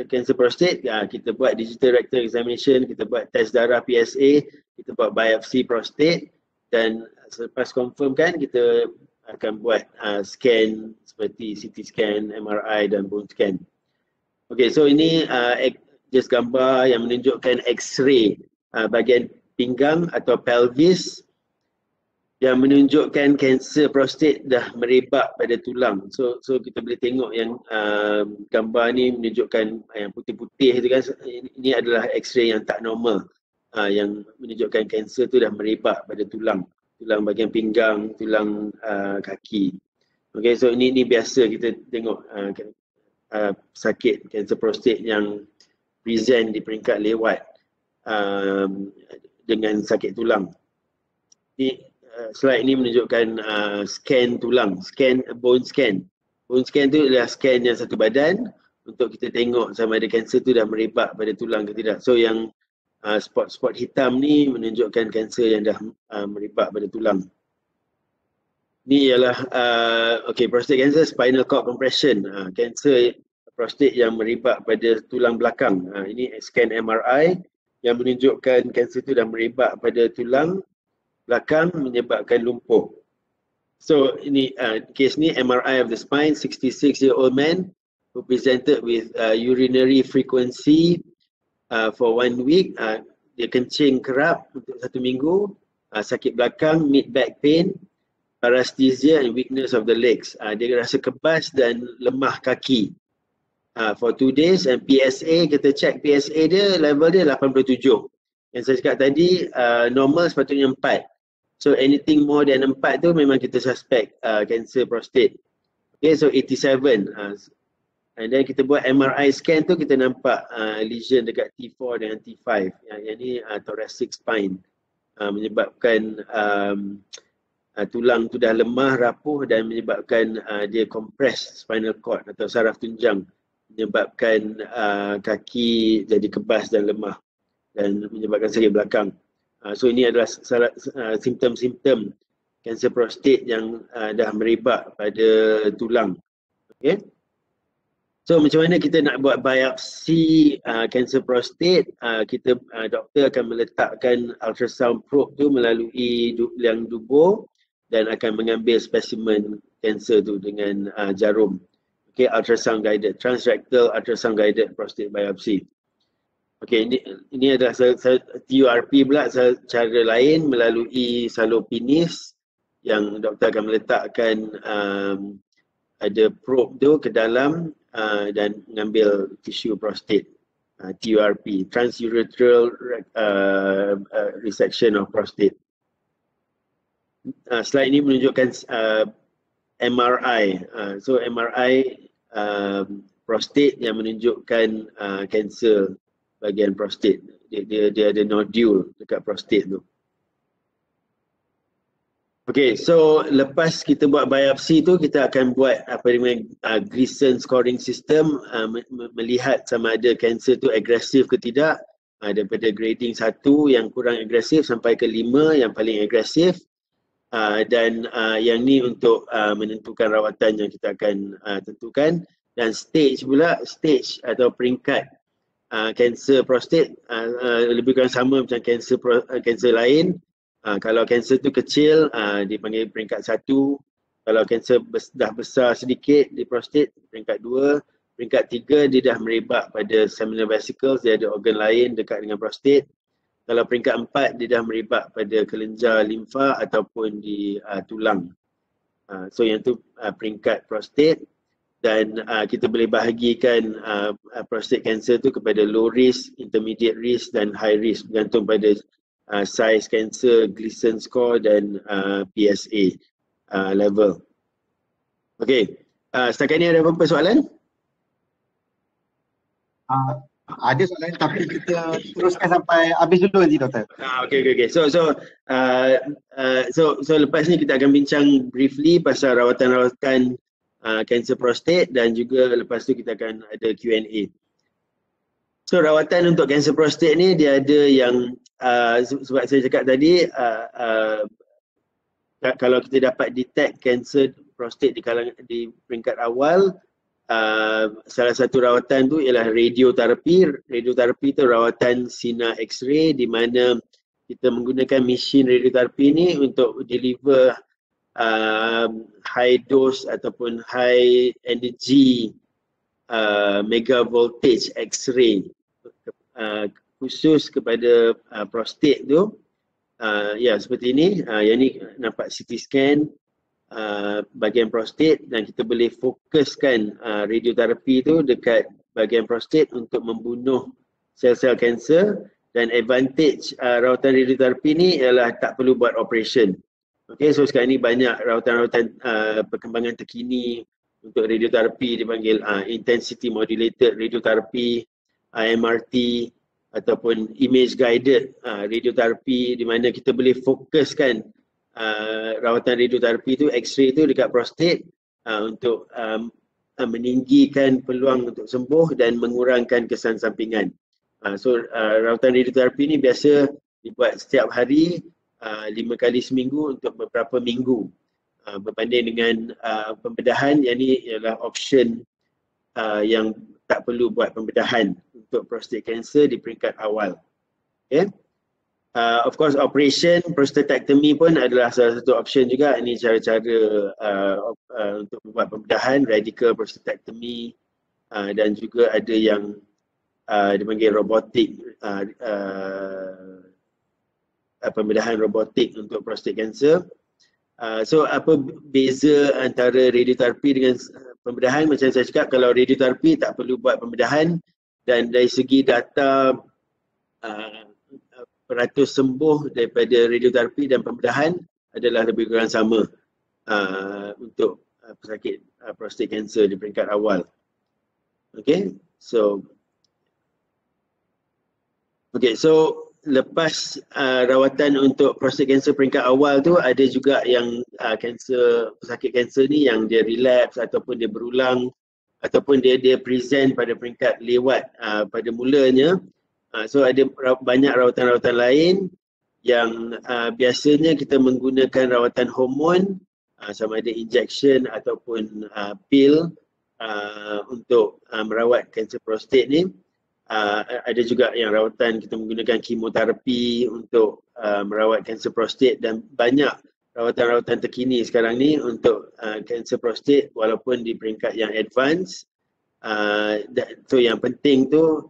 kanser prostat? Kita buat digital rectal examination, kita buat test darah PSA, kita buat biopsi prostat, dan selepas confirm kan kita akan buat scan seperti CT scan, MRI dan bone scan. Okay, so ini just gambar yang menunjukkan X-ray bahagian pinggang atau pelvis yang menunjukkan kanser prostat dah merebak pada tulang. So kita boleh tengok yang gambar ni menunjukkan yang putih-putih tu kan, ini adalah X-ray yang tak normal, yang menunjukkan kanser tu dah merebak pada tulang bahagian pinggang, tulang kaki. Okay, so ini biasa kita tengok sakit kanser prostat yang present di peringkat lewat dengan sakit tulang. Slide ini menunjukkan scan tulang, bone scan. Bone scan tu adalah scan yang satu badan untuk kita tengok sama ada kanser tu dah merebak pada tulang ke tidak. So yang spot-spot hitam ni menunjukkan kanser yang dah merebak pada tulang. Ni ialah prostate cancer, spinal cord compression. Kanser prostat yang merebak pada tulang belakang. Ini scan MRI yang menunjukkan kanser tu dah merebak pada tulang belakang menyebabkan lumpuh. So ini kes ni MRI of the spine, 66-year-old man who presented with urinary frequency for 1 week. Dia kencing kerap untuk 1 minggu, sakit belakang, mid back pain, paresthesia and weakness of the legs. Dia rasa kebas dan lemah kaki for 2 days, and PSA, kita check PSA dia, level dia 87. Yang saya cakap tadi, normal sepatutnya 4. So anything more than 4 tu memang kita suspect cancer prostate. Okay, so 87. And then kita buat MRI scan tu, kita nampak lesion dekat T4 dengan T5. Yang ni thoracic spine, menyebabkan tulang tu dah lemah, rapuh, dan menyebabkan dia compress spinal cord atau saraf tunjang, menyebabkan kaki jadi kebas dan lemah dan menyebabkan sakit belakang. So ini adalah simptom-simptom kanser prostat yang dah merebak pada tulang. Okay. So macam mana kita nak buat biopsi kanser prostat? Kita doktor akan meletakkan ultrasound probe tu melalui liang dubur dan akan mengambil spesimen kanser tu dengan jarum. Okay, ultrasound guided, transrectal ultrasound guided prostate biopsy. Okay, ini adalah TURP pula, cara lain melalui salur penis yang doktor akan meletakkan ada probe tu ke dalam dan mengambil tisu prostat. TURP, transurethral resection of prostate. Slide ini menunjukkan MRI. So MRI prostat yang menunjukkan kanser bahagian prostat. Dia ada nodule dekat prostat tu. Okay, so lepas kita buat biopsi tu, kita akan buat apa namanya Gleason scoring system, melihat sama ada kanser tu agresif ke tidak, daripada grading 1 yang kurang agresif sampai ke 5 yang paling agresif, dan yang ni untuk menentukan rawatan yang kita akan tentukan, dan stage pula, stage atau peringkat kanser prostat lebih kurang sama macam kanser lain. Kalau kanser tu kecil, dipanggil peringkat 1. Kalau kanser dah besar sedikit di prostat, peringkat 2. Peringkat 3, dia dah merebak pada seminal vesicles, dia ada organ lain dekat dengan prostat. Kalau peringkat 4, dia dah merebak pada kelenjar limfa ataupun di tulang. So yang tu peringkat prostat. Dan kita boleh bahagikan prostate cancer tu kepada low risk, intermediate risk dan high risk, bergantung pada size cancer, Gleason score dan PSA level. Okay, setakat ni ada apa-apa soalan? Ada soalan tapi kita teruskan sampai habis dulu nanti doktor. Okay. So lepas ni kita akan bincang briefly pasal rawatan-rawatan kanser prostat, dan juga lepas tu kita akan ada Q&A. So rawatan untuk kanser prostat ni dia ada yang sebab saya cakap tadi, kalau kita dapat detect kanser prostat di peringkat awal, salah satu rawatan tu ialah radioterapi. Radioterapi tu rawatan sinar X-ray di mana kita menggunakan mesin radioterapi ni untuk deliver high dose ataupun high energy mega voltage X-ray khusus kepada prostat tu. Ya, seperti ini. Yang ni nampak CT scan bahagian prostat, dan kita boleh fokuskan radioterapi tu dekat bahagian prostat untuk membunuh sel-sel kanser. Dan advantage rawatan radioterapi ni ialah tak perlu buat operation. Okay, so sekarang ni banyak rawatan-rawatan perkembangan terkini untuk radioterapi, dipanggil intensity modulated radioterapi, MRT, ataupun image guided radioterapi, di mana kita boleh fokuskan rawatan radioterapi tu, X-ray tu dekat prostat untuk meninggikan peluang untuk sembuh dan mengurangkan kesan sampingan. So rawatan radioterapi ni biasa dibuat setiap hari, 5 kali seminggu untuk beberapa minggu, berbanding dengan pembedahan. Yang ni ialah option yang tak perlu buat pembedahan untuk prostate cancer di peringkat awal. Okay. Of course, operation prostatectomy pun adalah salah satu option juga. Ini cara-cara untuk membuat pembedahan, radical prostatectomy, dan juga ada yang dipanggil robotik, pembedahan robotik untuk prostate cancer. So apa beza antara radioterapi dengan pembedahan? Macam saya cakap, kalau radioterapi tak perlu buat pembedahan, dan dari segi data peratus sembuh daripada radioterapi dan pembedahan adalah lebih kurang sama untuk pesakit prostate cancer di peringkat awal. Okay, so lepas rawatan untuk prostate cancer peringkat awal tu, ada juga yang pesakit kanser ni yang dia relapse ataupun dia berulang ataupun dia present pada peringkat lewat pada mulanya. So ada banyak rawatan-rawatan lain yang biasanya kita menggunakan rawatan hormon, sama ada injection ataupun pil untuk merawat kanser prostat ni. Ada juga yang rawatan kita menggunakan kemoterapi untuk merawat kanser prostat, dan banyak rawatan-rawatan terkini sekarang ni untuk kanser prostat walaupun di peringkat yang advance. So yang penting tu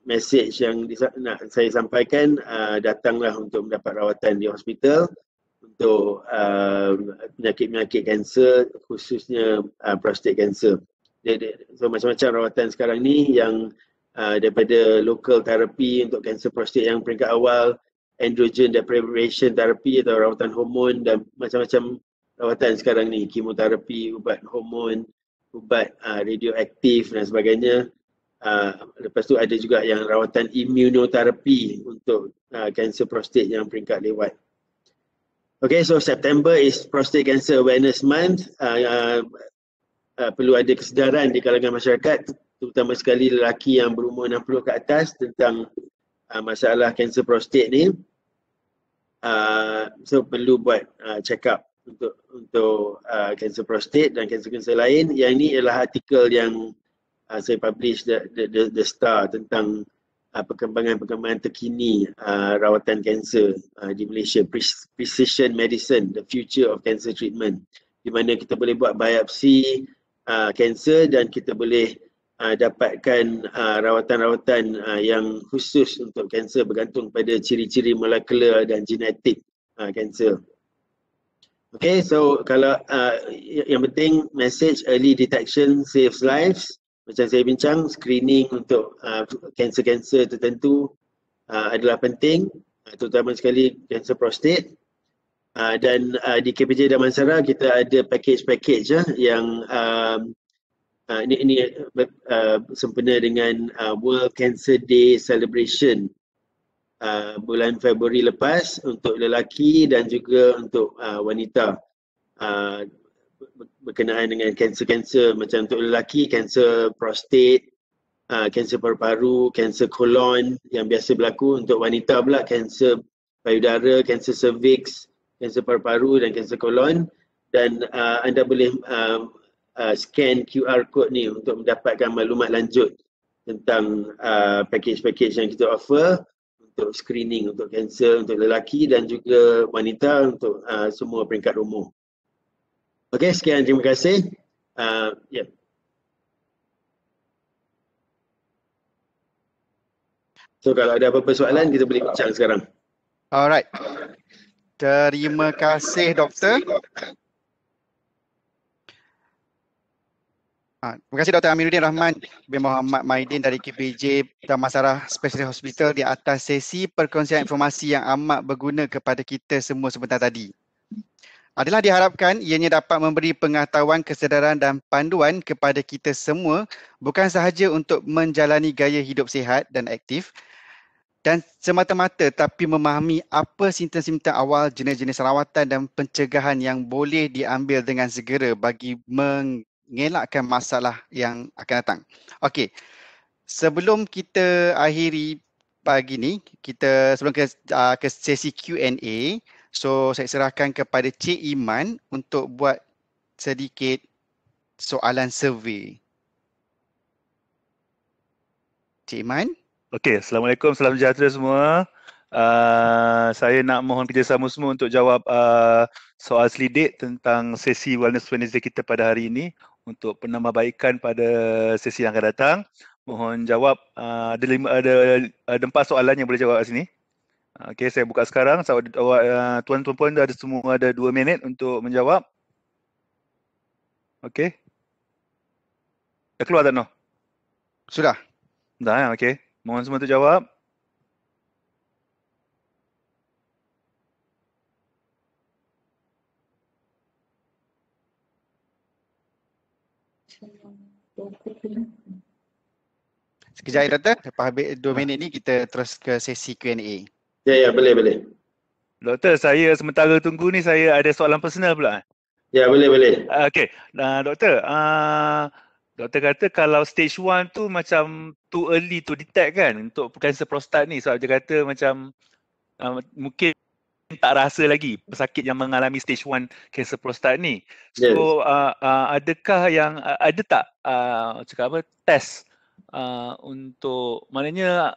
message yang nak saya sampaikan, datanglah untuk mendapat rawatan di hospital untuk penyakit-penyakit kanser, khususnya prostate cancer. So macam-macam rawatan sekarang ni yang daripada local therapy untuk kanser prostate yang peringkat awal, androgen deprivation therapy atau rawatan hormon, dan macam-macam rawatan sekarang ni, kemoterapi, ubat hormon, ubat radioaktif dan sebagainya. Lepas tu ada juga yang rawatan immunoterapi untuk kanser prostate yang peringkat lewat. Okay, so September is Prostate Cancer Awareness Month. Perlu ada kesedaran di kalangan masyarakat, terutama sekali lelaki yang berumur 60 ke atas, tentang masalah kanser prostate ni. So perlu buat check up untuk kanser prostate dan kanser-kanser lain. Yang ini adalah artikel yang saya publish the Star tentang perkembangan-perkembangan terkini rawatan kanser di Malaysia, Precision Medicine, the Future of Cancer Treatment, di mana kita boleh buat biopsi kanser dan kita boleh dapatkan rawatan-rawatan yang khusus untuk kanser bergantung pada ciri-ciri molekular dan genetik kanser. Okay, so kalau yang penting message, early detection saves lives. Macam saya bincang, screening untuk kanser-kanser tertentu adalah penting, terutama sekali kanser prostat. Dan di KPJ Damansara kita ada package-package yang ini sempena dengan World Cancer Day Celebration bulan Februari lepas, untuk lelaki dan juga untuk wanita. Berkenaan dengan kanser-kanser, macam untuk lelaki, kanser prostat, kanser paru-paru, kanser kolon yang biasa berlaku. Untuk wanita pula, kanser payudara, kanser cervix, kanser paru-paru dan kanser kolon. Dan anda boleh scan QR code ni untuk mendapatkan maklumat lanjut tentang package-package yang kita offer untuk screening untuk kanser untuk lelaki dan juga wanita untuk semua peringkat umur. Okey, sekian, terima kasih. Yeah. So kalau ada apa-apa soalan, kita boleh bincang sekarang. Alright. Terima kasih doktor. Terima kasih Dr. Amiruddin Rahman bin Muhammad Maidin dari KPJ Damansara Specialist Hospital di atas sesi perkongsian informasi yang amat berguna kepada kita semua sebentar tadi. Adalah diharapkan ianya dapat memberi pengetahuan, kesedaran dan panduan kepada kita semua, bukan sahaja untuk menjalani gaya hidup sihat dan aktif dan semata-mata, tapi memahami apa simptom-simptom awal, jenis-jenis rawatan dan pencegahan yang boleh diambil dengan segera bagi mengelakkan masalah yang akan datang. Okey, sebelum kita akhiri pagi ni, sebelum ke sesi Q&A, so saya serahkan kepada Cik Iman untuk buat sedikit soalan survey. Cik Iman. Okey, Assalamualaikum, salam sejahtera semua. Saya nak mohon kerjasama semua untuk jawab soal selidik tentang sesi Wellness Wednesday kita pada hari ini untuk penambahbaikan pada sesi yang akan datang. Mohon jawab, ada 4 soalan yang boleh jawab kat sini. Okey, saya buka sekarang. Tuan-tuan ada semua ada 2 minit untuk menjawab. Okey. Dah keluar tak, Noh? Sudah. Dah, okey. Mohon semua untuk jawab. Sekejap ya Doktor, lepas habis 2 minit ni kita terus ke sesi Q&A. Ya, boleh. Doktor, saya sementara tunggu ni saya ada soalan personal pula. Ya, boleh. Okey, doktor, doktor kata kalau stage 1 tu macam too early to detect kan untuk kanser prostat ni. Sebab dia kata macam mungkin tak rasa lagi pesakit yang mengalami stage 1 kanser prostat ni. So adakah yang ada tak test untuk, maknanya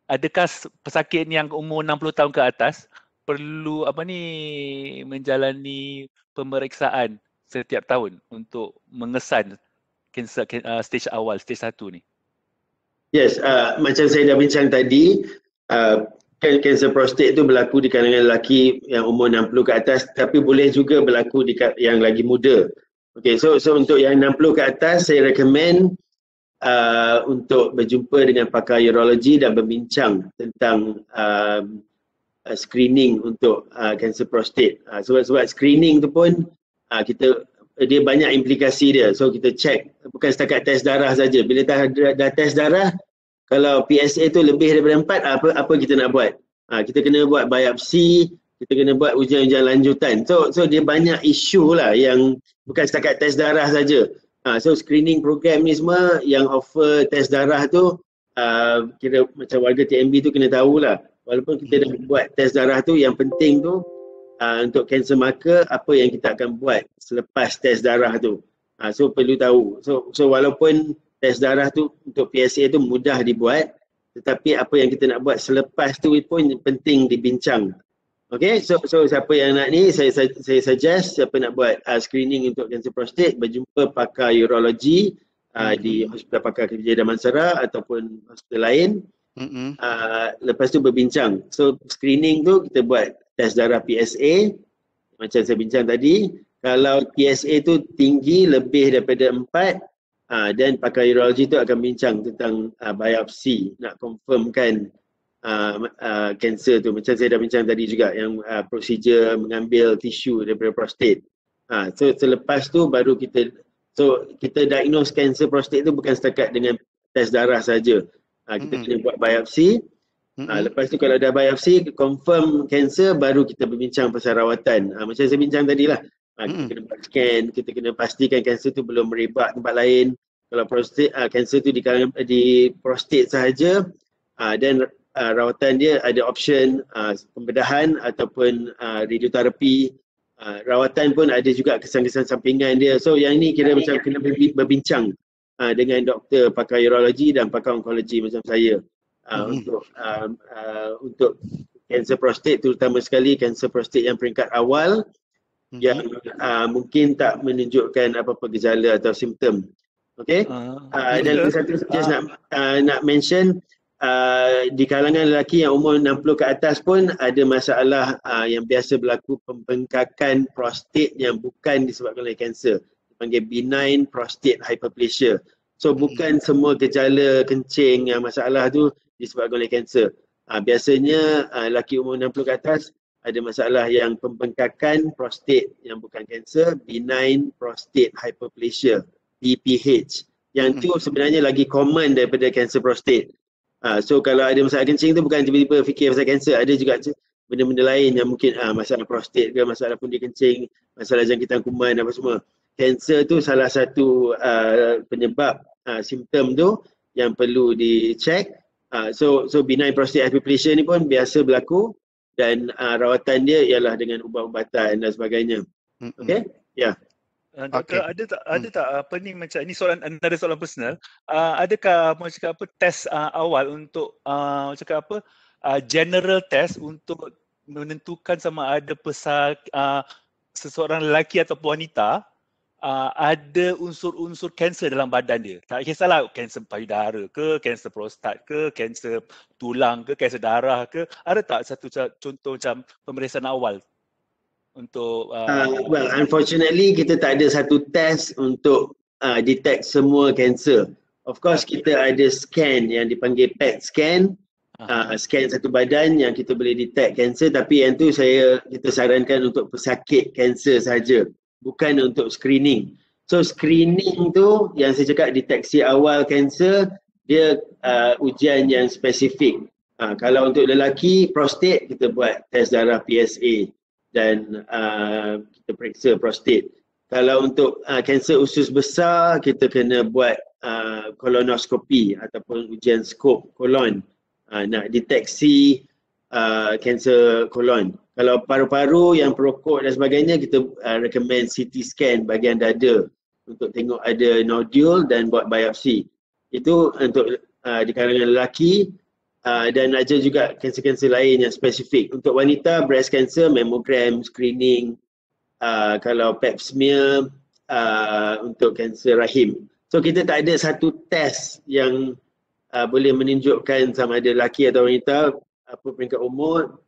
adakah pesakit yang umur 60 tahun ke atas perlu menjalani pemeriksaan setiap tahun untuk mengesan kanser stage awal, stage 1 ni? Yes, macam saya dah bincang tadi, kanser prostat itu berlaku di kalangan lelaki yang umur 60 ke atas, tapi boleh juga berlaku di yang lagi muda. Okay, so untuk yang 60 ke atas, saya recommend untuk berjumpa dengan pakar urologi dan berbincang tentang screening untuk kanser prostat. Sebab screening tu pun dia banyak implikasi dia. So kita check, bukan setakat test darah saja. Bila dah test darah, kalau PSA tu lebih daripada 4, apa kita nak buat? Kita kena buat biopsi, kita kena buat ujian-ujian lanjutan. So dia banyak isu lah yang bukan setakat test darah saja. So screening program ni semua yang offer test darah tu, kira macam warga TMB tu kena tahulah. Walaupun kita dah buat test darah tu, yang penting tu untuk kanser marker, apa yang kita akan buat selepas test darah tu. So perlu tahu. So walaupun test darah tu untuk PSA tu mudah dibuat, tetapi apa yang kita nak buat selepas tu pun penting dibincang. Okay, so siapa yang nak ni, saya suggest siapa nak buat screening untuk kanser prostat, berjumpa pakar urologi di Hospital Pakar Kerjaya Damansara ataupun hospital lain. Lepas tu berbincang. So screening tu kita buat test darah PSA, macam saya bincang tadi. Kalau PSA tu tinggi lebih daripada 4, dan pakar urologi tu akan bincang tentang biopsi, nak confirmkan kanser tu. Macam saya dah bincang tadi juga, yang prosedur mengambil tisu daripada prostat. So selepas tu baru kita diagnose kanser prostat tu bukan setakat dengan test darah saja. Kita kena buat biopsi. Lepas tu kalau dah biopsi confirm kanser, baru kita berbincang pasal rawatan. Macam saya bincang tadi lah. Kita kena buat scan, kita kena pastikan kanser tu belum merebak tempat lain. Kalau prostat, kanser tu di prostat sahaja, dan rawatan dia ada option pembedahan ataupun radioterapi. Rawatan pun ada juga kesan-kesan sampingan dia. So yang ni kira macam kena berbincang dengan doktor pakar urologi dan pakar onkologi macam saya untuk kanser prostat, terutama sekali kanser prostat yang peringkat awal yang mungkin tak menunjukkan apa-apa gejala atau simptom. Okay? Dan satu just nak mention, di kalangan lelaki yang umur 60 ke atas pun ada masalah yang biasa berlaku, pembengkakan prostat yang bukan disebabkan oleh kanser. Dipanggil benign prostate hyperplasia. So bukan semua gejala kencing yang masalah tu disebabkan oleh kanser. Biasanya lelaki umur 60 ke atas ada masalah yang pembengkakan prostat yang bukan kanser, benign prostate hyperplasia, BPH. Yang tu sebenarnya lagi common daripada kanser prostat. So kalau ada masalah kencing tu bukan tiba-tiba fikir pasal kanser, ada juga benda-benda lain yang mungkin masalah prostat ke, masalah pundi kencing, masalah jangkitan kuman apa semua. Kanser tu salah satu penyebab simptom tu yang perlu dicek. So benign prostate hyperplasia ni pun biasa berlaku dan rawatan dia ialah dengan ubat-ubatan dan sebagainya. Okay? Ya. Doktor, ada tak apa ni, macam ini soalan, ada soalan personal. Adakah macam test awal untuk general test untuk menentukan sama ada seseorang lelaki ataupun wanita ada unsur-unsur kanser dalam badan dia. Tak kisahlah kanser payudara ke, kanser prostat ke, kanser tulang ke, kanser darah ke. Ada tak satu contoh macam pemeriksaan awal untuk Well, unfortunately kita tak ada satu test untuk detect semua kanser. Of course kita ada scan yang dipanggil PET scan. Scan satu badan yang kita boleh detect kanser, tapi yang tu kita sarankan untuk pesakit kanser saja, bukan untuk screening. So screening tu yang saya cakap deteksi awal kanser, dia ujian yang spesifik. Kalau untuk lelaki prostat, kita buat test darah PSA dan kita periksa prostat. Kalau untuk kanser usus besar, kita kena buat kolonoskopi ataupun ujian skop kolon. Nak deteksi kanser kolon. Kalau paru-paru yang perokok dan sebagainya, kita recommend CT scan bahagian dada untuk tengok ada nodul dan buat biopsi. Itu untuk di kalangan lelaki, dan ada juga kanser-kanser lain yang spesifik. Untuk wanita, breast cancer, mammogram, screening, kalau pap smear untuk kanser rahim. So kita tak ada satu test yang boleh menunjukkan sama ada lelaki atau wanita apa peringkat umur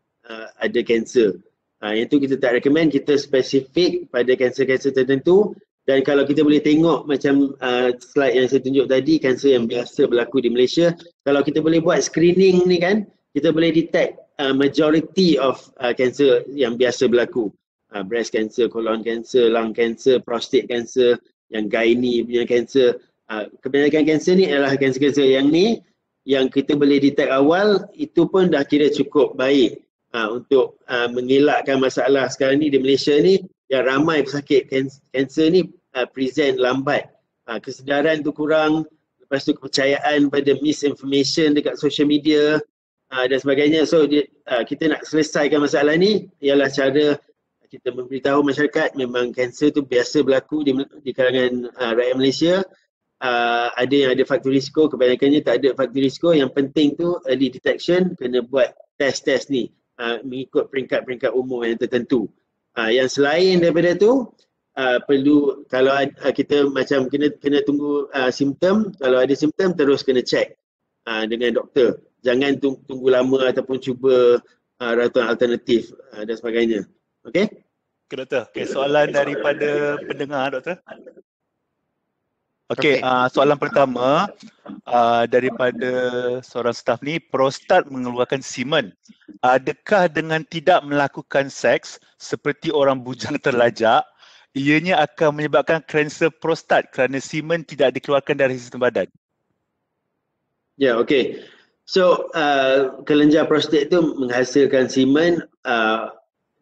ada kanser. Yang tu kita tak recommend, kita spesifik pada kanser-kanser tertentu. Dan kalau kita boleh tengok macam slide yang saya tunjuk tadi, kanser yang biasa berlaku di Malaysia, kalau kita boleh buat screening ni kan, kita boleh detect majority of kanser yang biasa berlaku. Breast cancer, colon cancer, lung cancer, prostate cancer, yang gynae punya kanser. Kebanyakan kanser ni adalah kanser-kanser yang ni yang kita boleh detect awal, itu pun dah kira cukup baik untuk mengelakkan masalah sekarang ni di Malaysia ni, yang ramai pesakit kanser ni present lambat. Kesedaran tu kurang, lepas tu kepercayaan pada misinformation dekat social media dan sebagainya. So kita nak selesaikan masalah ni ialah cara kita memberitahu masyarakat memang kanser tu biasa berlaku di kalangan rakyat Malaysia. Ada yang ada faktor risiko, kebanyakannya tak ada faktor risiko. Yang penting tu early detection, kena buat test-test ni mengikut peringkat-peringkat umur yang tertentu. Yang selain daripada tu, perlu kalau kita macam kena tunggu simptom, kalau ada simptom terus kena check dengan doktor. Jangan tunggu lama ataupun cuba rawatan alternatif dan sebagainya. Okey? Okay, doktor. Okay, soalan daripada pendengar, doktor. Okey, soalan pertama daripada seorang staf ni, prostat mengeluarkan semen. Adakah dengan tidak melakukan seks seperti orang bujang terlajak, ianya akan menyebabkan kanser prostat kerana semen tidak dikeluarkan dari sistem badan? Ya, okey. So, kelenjar prostat itu menghasilkan semen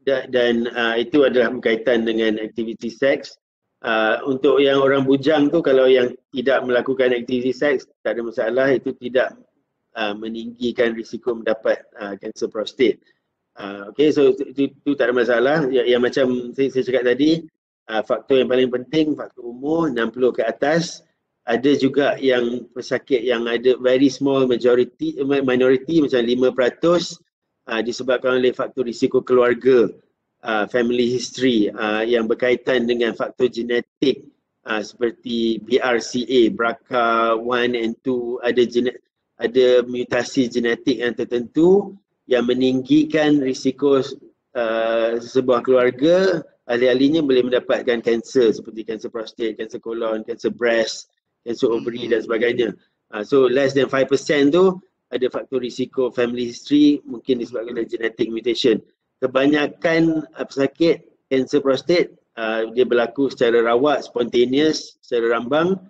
dan itu adalah berkaitan dengan aktiviti seks. Untuk yang orang bujang tu, kalau yang tidak melakukan aktiviti seks, tak ada masalah, itu tidak meninggikan risiko mendapat kanser prostat. Okay, so itu tak ada masalah. Yang macam saya cakap tadi, faktor yang paling penting, faktor umur 60 ke atas. Ada juga yang pesakit yang ada very small minority macam 5% disebabkan oleh faktor risiko keluarga. Family history yang berkaitan dengan faktor genetik seperti BRCA, BRCA1 and 2, ada mutasi genetik yang tertentu yang meninggikan risiko sebuah keluarga, ahli-ahlinya boleh mendapatkan kanser seperti kanser prostat, kanser kolon, kanser breast, kanser ovary dan sebagainya. So less than 5% tu ada faktor risiko family history, mungkin disebabkan oleh genetic mutation. Kebanyakan pesakit kanser prostat dia berlaku secara rawat, spontaneous, secara rambang.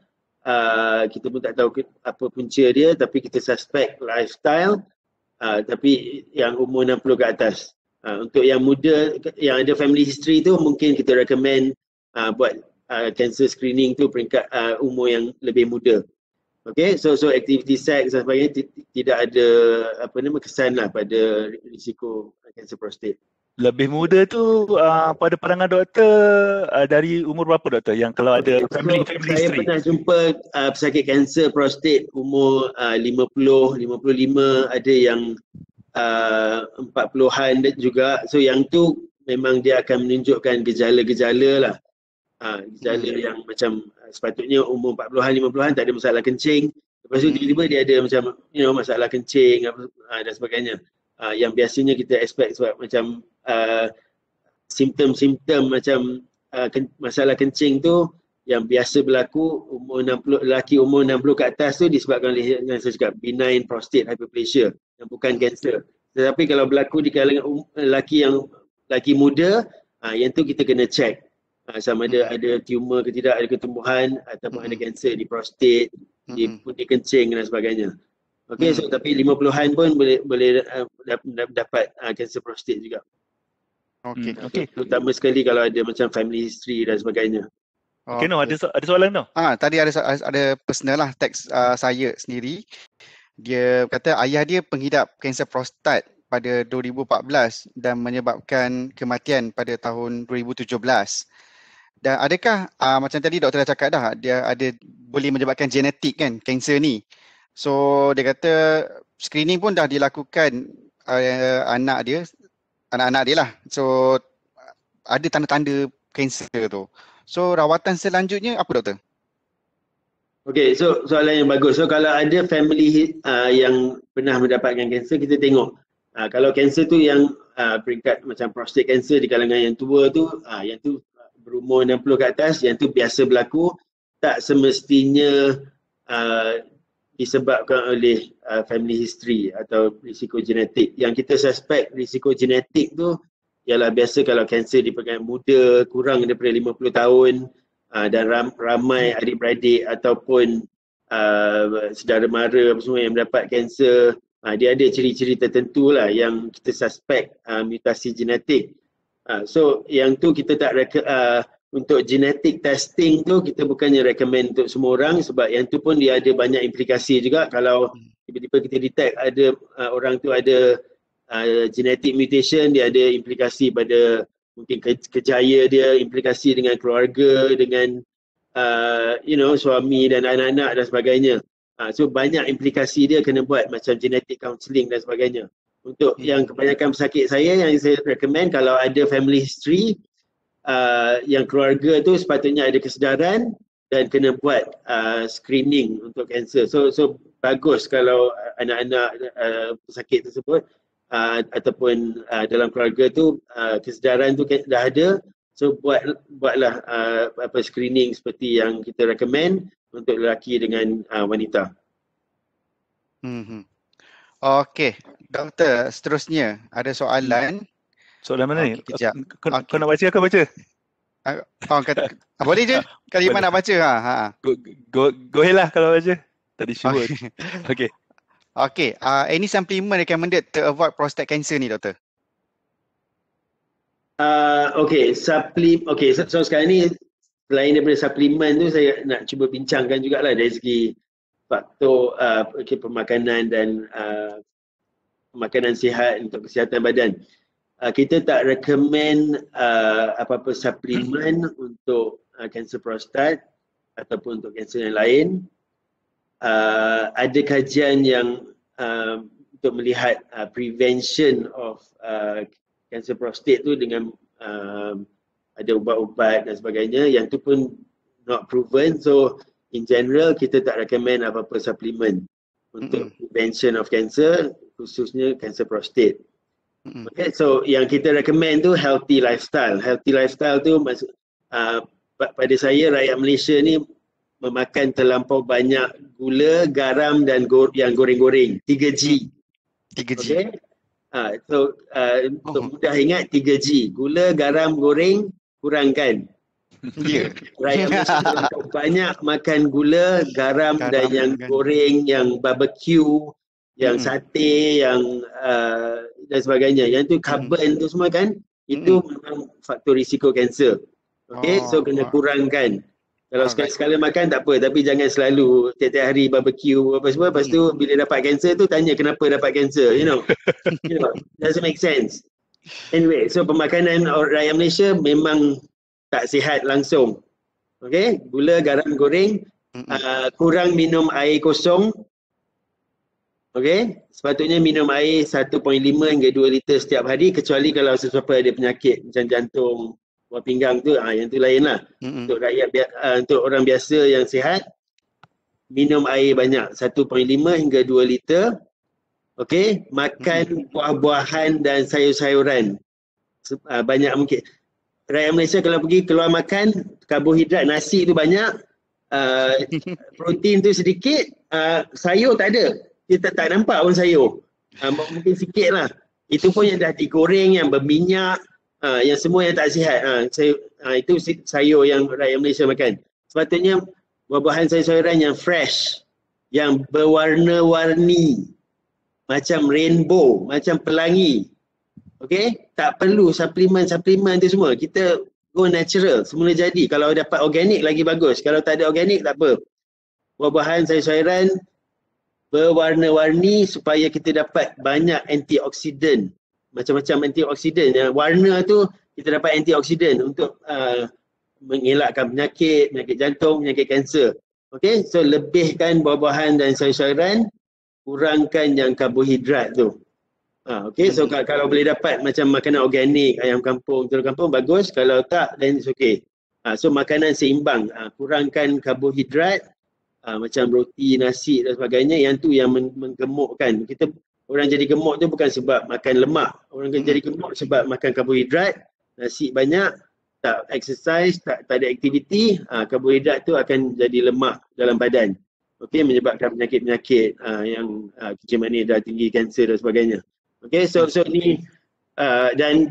Kita pun tak tahu apa punca dia, tapi kita suspect lifestyle, tapi yang umur 60 ke atas. Untuk yang muda, yang ada family history tu, mungkin kita recommend buat cancer screening tu peringkat umur yang lebih muda. Okay, so aktiviti seks dan sebagainya tidak ada kesan lah pada risiko kanser prostat. Lebih muda tu pada pandangan doktor dari umur berapa doktor yang kalau ada family saya history? Pernah jumpa pesakit kanser prostat umur 50, 55, ada yang 40-an juga. So yang tu memang dia akan menunjukkan gejala-gejala lah. Gejala yang macam sepatutnya umur 40-an, 50-an tak ada masalah kencing. Lepas tu tiba-tiba dia ada macam masalah kencing dan sebagainya. Yang biasanya kita expect sebab macam simptom-simptom macam masalah kencing tu yang biasa berlaku lelaki umur 60 ke atas tu disebabkan oleh yang saya cakap benign prostate hyperplasia yang bukan kanser. Tetapi kalau berlaku di kalangan lelaki muda, yang tu kita kena check sama ada tumor ke tidak, ada ketumbuhan ataupun ada kanser di prostate, di pundi kencing dan sebagainya. Okey, so tapi 50-an pun boleh dapat kanser prostate juga. Okey. Terutama sekali kalau ada macam family history dan sebagainya. Okay, no, ada soalan no? Tadi ada personal lah teks saya sendiri. Dia kata ayah dia pengidap kanser prostat pada 2014 dan menyebabkan kematian pada tahun 2017. Dan adakah macam tadi doktor dah cakap dah, dia boleh menyebabkan genetik kan kanser ni. So dia kata screening pun dah dilakukan anak-anak dia lah. So ada tanda-tanda kanser tu. So rawatan selanjutnya apa doktor? Okay, so soalan yang bagus. So kalau ada family yang pernah mendapatkan kanser, kita tengok. Kalau kanser tu yang peringkat macam prostate cancer di kalangan yang tua tu, yang tu berumur 60 ke atas, yang tu biasa berlaku, tak semestinya disebabkan oleh family history atau risiko genetik. Yang kita suspect risiko genetik tu ialah biasa kalau kanser di peringkat muda, kurang daripada 50 tahun dan ramai adik-beradik ataupun saudara mara semua yang mendapat kanser, dia ada ciri-ciri tertentu lah yang kita suspect mutasi genetik. So yang tu kita tak untuk genetic testing tu kita bukannya recommend untuk semua orang sebab yang tu pun dia ada banyak implikasi juga. Kalau tiba-tiba kita detect ada orang tu ada genetic mutation, dia ada implikasi pada mungkin kejaya dia, implikasi dengan keluarga, dengan suami dan anak-anak dan sebagainya. So banyak implikasi dia kena buat macam genetic counselling dan sebagainya. Untuk yang kebanyakan pesakit saya yang saya recommend kalau ada family history, yang keluarga tu sepatutnya ada kesedaran dan kena buat screening untuk kanser. So bagus kalau anak-anak pesakit tersebut ataupun dalam keluarga tu kesedaran tu dah ada. So buatlah screening seperti yang kita recommend untuk lelaki dengan wanita. Okey, doktor, seterusnya ada soalan. Soalan mana ni? Kejap. Kau nak baca, kau baca? Boleh je. Kalau Iman nak baca. Go ahead lah kalau baca. Tadi sure. Okay. Okay. Any supplement recommended to avoid prostate cancer ni, doktor? So sekarang ni selain daripada suplemen tu saya nak cuba bincangkan jugalah dari segi faktor pemakanan dan makanan sihat untuk kesihatan badan. Kita tak recommend apa-apa suplemen untuk kanser prostat ataupun untuk kanser yang lain. Ada kajian yang untuk melihat prevention of kanser prostat tu dengan ada ubat-ubat dan sebagainya, yang tu pun not proven. So in general kita tak recommend apa-apa suplemen untuk prevention of cancer, khususnya kanser prostat. Okay, so yang kita recommend tu healthy lifestyle. Healthy lifestyle tu pada saya rakyat Malaysia ni memakan terlampau banyak gula, garam dan yang goreng-goreng. 3G. 3G. Okay? So untuk mudah ingat 3G. Gula, garam, goreng, kurangkan. Ya. Rakyat Malaysia terlampau banyak makan gula, garam dan yang goreng, yang barbecue, yang sate, yang dan sebagainya. Yang tu carbon tu semua kan, itu memang faktor risiko kanser. Okay, so kena kurangkan. Kalau sekali-sekala makan tak apa, tapi jangan selalu tiap-tiap hari barbecue apa semua. Lepas tu bila dapat kanser tu tanya kenapa dapat kanser, you know. Doesn't make sense. Anyway, so pemakanan rakyat Malaysia memang tak sihat langsung. Okay, gula, garam, goreng, kurang minum air kosong. Okey, sepatutnya minum air 1.5 hingga 2 liter setiap hari, kecuali kalau sesiapa ada penyakit macam jantung, buah pinggang tu, yang tu lain lah. Untuk untuk orang biasa yang sihat, minum air banyak 1.5 hingga 2 liter. Okey, makan buah-buahan dan sayur-sayuran banyak mungkin. Rakyat Malaysia kalau pergi keluar makan, karbohidrat nasi tu banyak, protein tu sedikit, sayur tak ada. Kita tak nampak pun sayur. Mungkin sikit lah. Itu pun yang dah digoreng, yang berminyak, yang semua yang tak sihat. Itu sayur yang rakyat Malaysia makan. Sepatutnya buah-buahan sayur-sayuran yang fresh, yang berwarna-warni, macam rainbow, macam pelangi. Okay? Tak perlu suplemen tu semua. Kita go natural, semula jadi. Kalau dapat organik lagi bagus. Kalau tak ada organik tak apa. Buah-buahan sayur-sayuran berwarna-warni supaya kita dapat banyak antioksidan. Macam-macam antioksidan. Warna tu kita dapat antioksidan untuk mengelakkan penyakit jantung, penyakit kanser. Okay, so lebihkan buah-buahan dan sayur-sayuran, kurangkan yang karbohidrat tu. Okay, so kalau boleh dapat macam makanan organik, ayam kampung, telur kampung, bagus. Kalau tak, then it's okay. So makanan seimbang, kurangkan karbohidrat, macam roti, nasi dan sebagainya, yang tu yang menggemukkan. Orang jadi gemuk tu bukan sebab makan lemak. Orang jadi gemuk sebab makan karbohidrat, nasi banyak, tak exercise, tak ada aktiviti, karbohidrat tu akan jadi lemak dalam badan. Okey, menyebabkan penyakit-penyakit yang kencing manis, darah tinggi, kanser dan sebagainya. Okey, so ni dan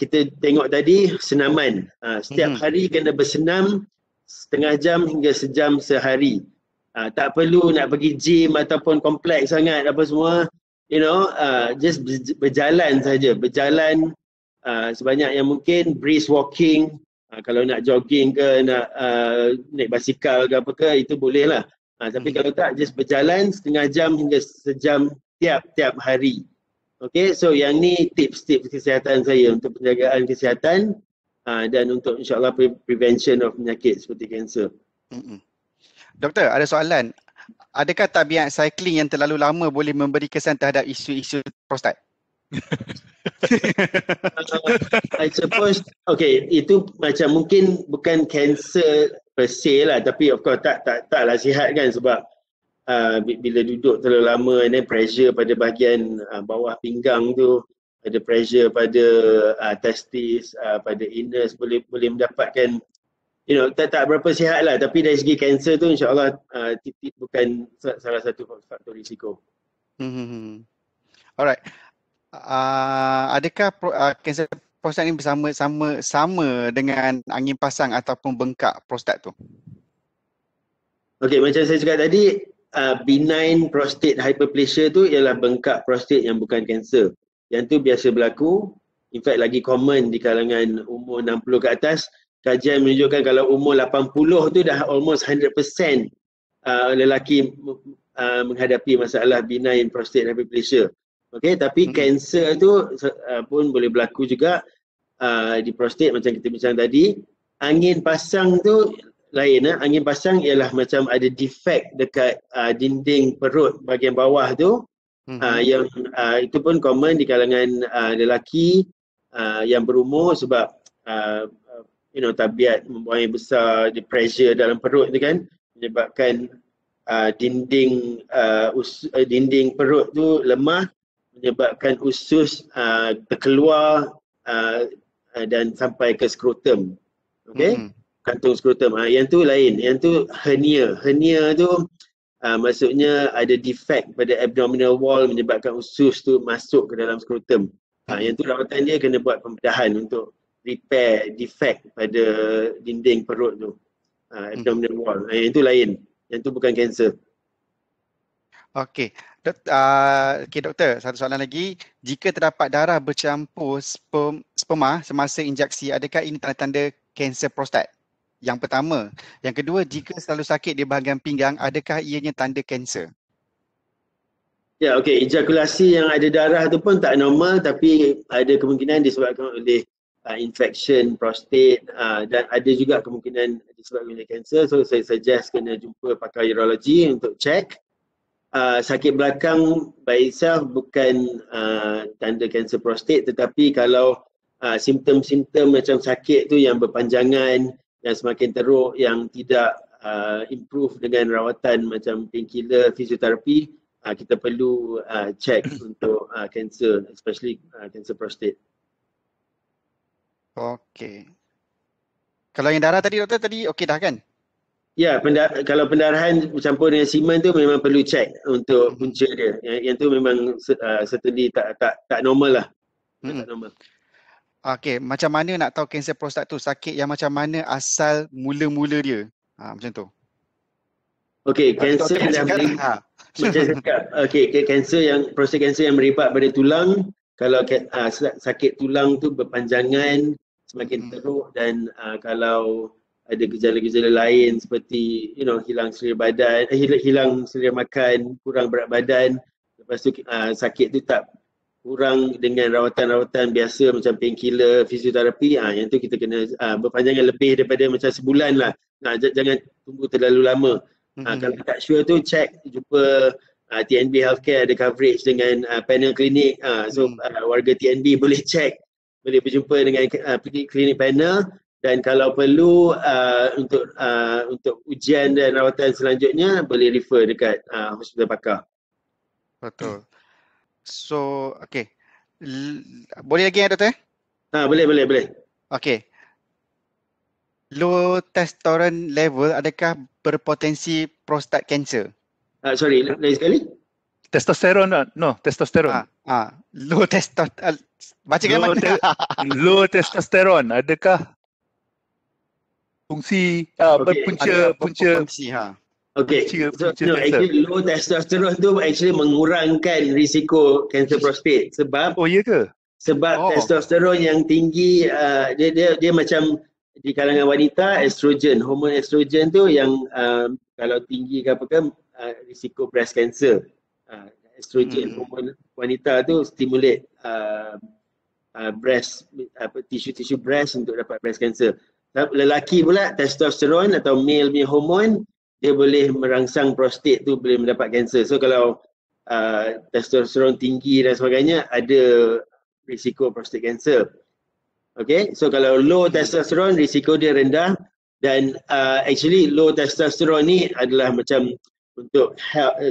kita tengok tadi senaman. Setiap hari kena bersenam setengah jam hingga sejam sehari. Tak perlu nak pergi gym ataupun kompleks sangat apa semua. Just berjalan saja. Berjalan sebanyak yang mungkin, brisk walking. Kalau nak jogging ke, nak naik basikal ke apa ke, itu boleh lah. Tapi kalau tak, just berjalan setengah jam hingga sejam tiap-tiap hari. Okay, so yang ni tips-tips kesihatan saya untuk penjagaan kesihatan dan untuk insyaAllah prevention of penyakit seperti kanser. Doktor, ada soalan. Adakah tabiat cycling yang terlalu lama boleh memberi kesan terhadap isu-isu prostat? I suppose, okay, itu macam mungkin bukan kanser per se lah, tapi of course taklah sihat kan, sebab bila duduk terlalu lama, and then pressure pada bahagian bawah pinggang tu, ada pressure pada testis, pada anus, boleh mendapatkan, tak berapa sihat lah. Tapi dari segi kanser tu insyaAllah bukan salah satu faktor risiko. Alright. Adakah kanser prostat ni sama dengan angin pasang ataupun bengkak prostat tu? Okay, macam saya cakap tadi, benign prostate hyperplasia tu ialah bengkak prostat yang bukan kanser. Yang tu biasa berlaku, in fact lagi common di kalangan umur 60 ke atas. Kajian menunjukkan kalau umur 80 tu dah almost 100% lelaki menghadapi masalah benign prostate hyperplasia. Okay, tapi kanser tu pun boleh berlaku juga di prostat macam kita bincang tadi. Angin pasang tu lain. Angin pasang ialah macam ada defect dekat dinding perut bahagian bawah tu. Yang itu pun common di kalangan lelaki yang berumur sebab tabiat membuang air besar, the pressure dalam perut tu kan menyebabkan dinding perut tu lemah, menyebabkan usus terkeluar dan sampai ke skrotum. Okey? Kantung skrotum. Yang tu lain. Yang tu hernia. Hernia tu maksudnya ada defect pada abdominal wall menyebabkan usus tu masuk ke dalam skrotum. Yang tu rawatan dia kena buat pembedahan untuk repair defect pada dinding perut tu. Abdominal wall. Yang tu lain. Yang tu bukan kanser. Okey. Doktor, satu soalan lagi. Jika terdapat darah bercampur sperma semasa injeksi, adakah ini tanda-tanda kanser prostat? Yang pertama. Yang kedua, jika selalu sakit di bahagian pinggang, adakah ianya tanda kanser? Ya, okey. Ejakulasi yang ada darah tu pun tak normal, tapi ada kemungkinan disebabkan oleh infection prostat dan ada juga kemungkinan disebabkan oleh kanser. So saya suggest kena jumpa pakar urologi untuk check. sakit belakang by itself bukan tanda kanser prostat, tetapi kalau simptom-simptom macam sakit tu yang berpanjangan, yang semakin teruk, yang tidak improve dengan rawatan macam painkiller, fisioterapi, kita perlu check untuk kanser, especially kanser prostat. Okey. Kalau yang darah tadi doktor tadi okey dah kan? Ya, kalau pendarahan bercampur dengan semen tu memang perlu check untuk punca dia. Yang tu memang certainly tak normal lah. Tak normal. Okey, macam mana nak tahu kanser prostat tu? Sakit yang macam mana asal mula-mula dia? Macam tu. Okey, kanser yang macam cakap. Okey, prostat kanser yang meribat pada tulang, kalau sakit tulang tu berpanjangan, semakin teruk, dan kalau ada gejala-gejala lain seperti hilang selera badan, hilang selera makan, kurang berat badan, lepas tu sakit tu tak kurang dengan rawatan-rawatan biasa macam painkiller, fisioterapi, yang tu kita kena berpanjangan lebih daripada macam sebulan lah. Jangan tunggu terlalu lama. Kalau tak sure tu check, jumpa TNB Healthcare ada coverage dengan panel klinik. So warga TNB boleh check, boleh berjumpa dengan klinik panel. Dan kalau perlu untuk ujian dan rawatan selanjutnya boleh refer dekat hospital pakar. Betul. So, okey. Boleh lagi ya doktor? Boleh. Okey. Low testosterone level adakah berpotensi prostat cancer? Sorry, lain sekali. Testosteron no, testosteron. Low testosterone. Bacakan mana? Low testosteron adakah fungsi punca fungsi Okey. So, actually low testosterone tu actually mengurangkan risiko kanser prostat sebab ya ke? Sebab testosteron yang tinggi dia macam di kalangan wanita, estrogen, hormon estrogen tu yang kalau tinggi ke apa kan risiko breast cancer. Estrogen hormon wanita tu stimulate breast tisu-tisu breast untuk dapat breast cancer. Lelaki pula testosteron atau male punya hormon dia boleh merangsang prostat tu boleh mendapat kanser. So kalau testosteron tinggi dan sebagainya ada risiko prostat cancer. Okay, so kalau low testosteron risiko dia rendah dan actually low testosteron ni adalah macam untuk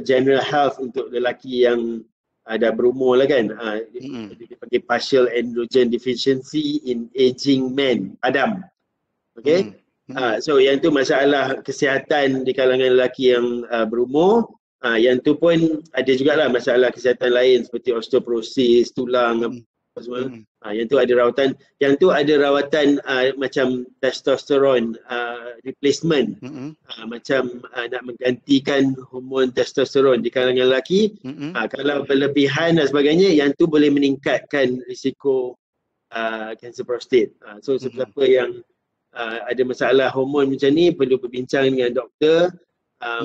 general health untuk lelaki yang dah berumur lah kan. Dia panggil partial androgen deficiency in aging men, padam. Okay. So yang tu masalah kesihatan di kalangan lelaki yang berumur. Yang tu pun ada jugalah masalah kesihatan lain seperti osteoporosis, tulang apa semua. Yang tu ada rawatan. Yang tu ada rawatan macam testosteron replacement. Macam nak menggantikan hormon testosteron di kalangan lelaki. Kalau berlebihan dan sebagainya, yang tu boleh meningkatkan risiko kanser prostat. So siapa yang ada masalah hormon macam ni perlu berbincang dengan doktor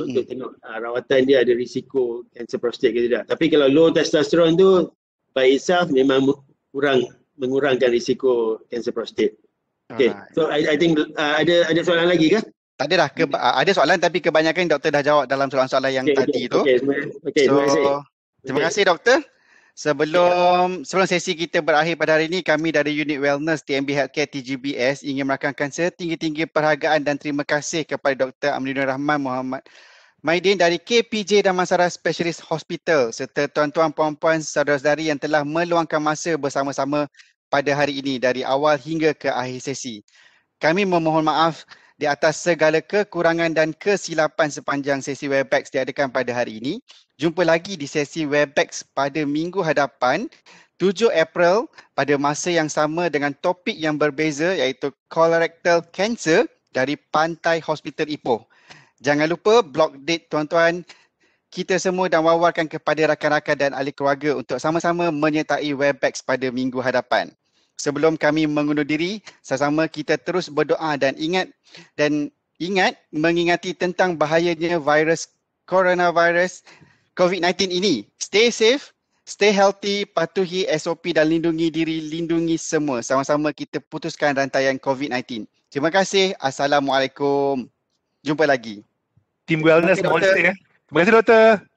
untuk tengok rawatan dia ada risiko kanser prostat ke tidak. Tapi kalau low testosterone tu by itself memang mengurangkan risiko kanser prostat. Okay, so I think ada soalan lagi ke? Tak ada dah. Ada soalan tapi kebanyakan doktor dah jawab dalam soalan-soalan yang tadi tu. Terima kasih doktor. Sebelum sesi kita berakhir pada hari ini, kami dari Unit Wellness TNB Healthcare TGBS ingin merakamkan setinggi-tinggi perhargaan dan terima kasih kepada Dr. Aminur Rahman Muhammad Maidin dari KPJ Damansara Specialist Hospital serta tuan-tuan, puan-puan, saudara-saudari yang telah meluangkan masa bersama-sama pada hari ini dari awal hingga ke akhir sesi. Kami memohon maaf di atas segala kekurangan dan kesilapan sepanjang sesi Webex diadakan pada hari ini. Jumpa lagi di sesi Webex pada minggu hadapan 7 April pada masa yang sama dengan topik yang berbeza iaitu colorectal cancer dari Pantai Hospital Ipoh. Jangan lupa block date tuan-tuan kita semua dan wawarkan kepada rakan-rakan dan ahli keluarga untuk sama-sama menyertai Webex pada minggu hadapan. Sebelum kami mengundur diri, sama-sama kita terus berdoa dan ingat mengingati tentang bahayanya virus coronavirus COVID-19 ini. Stay safe, stay healthy, patuhi SOP dan lindungi diri, lindungi semua. Sama-sama kita putuskan rantaian COVID-19. Terima kasih. Assalamualaikum. Jumpa lagi. Team Wellness, terima kasih doktor.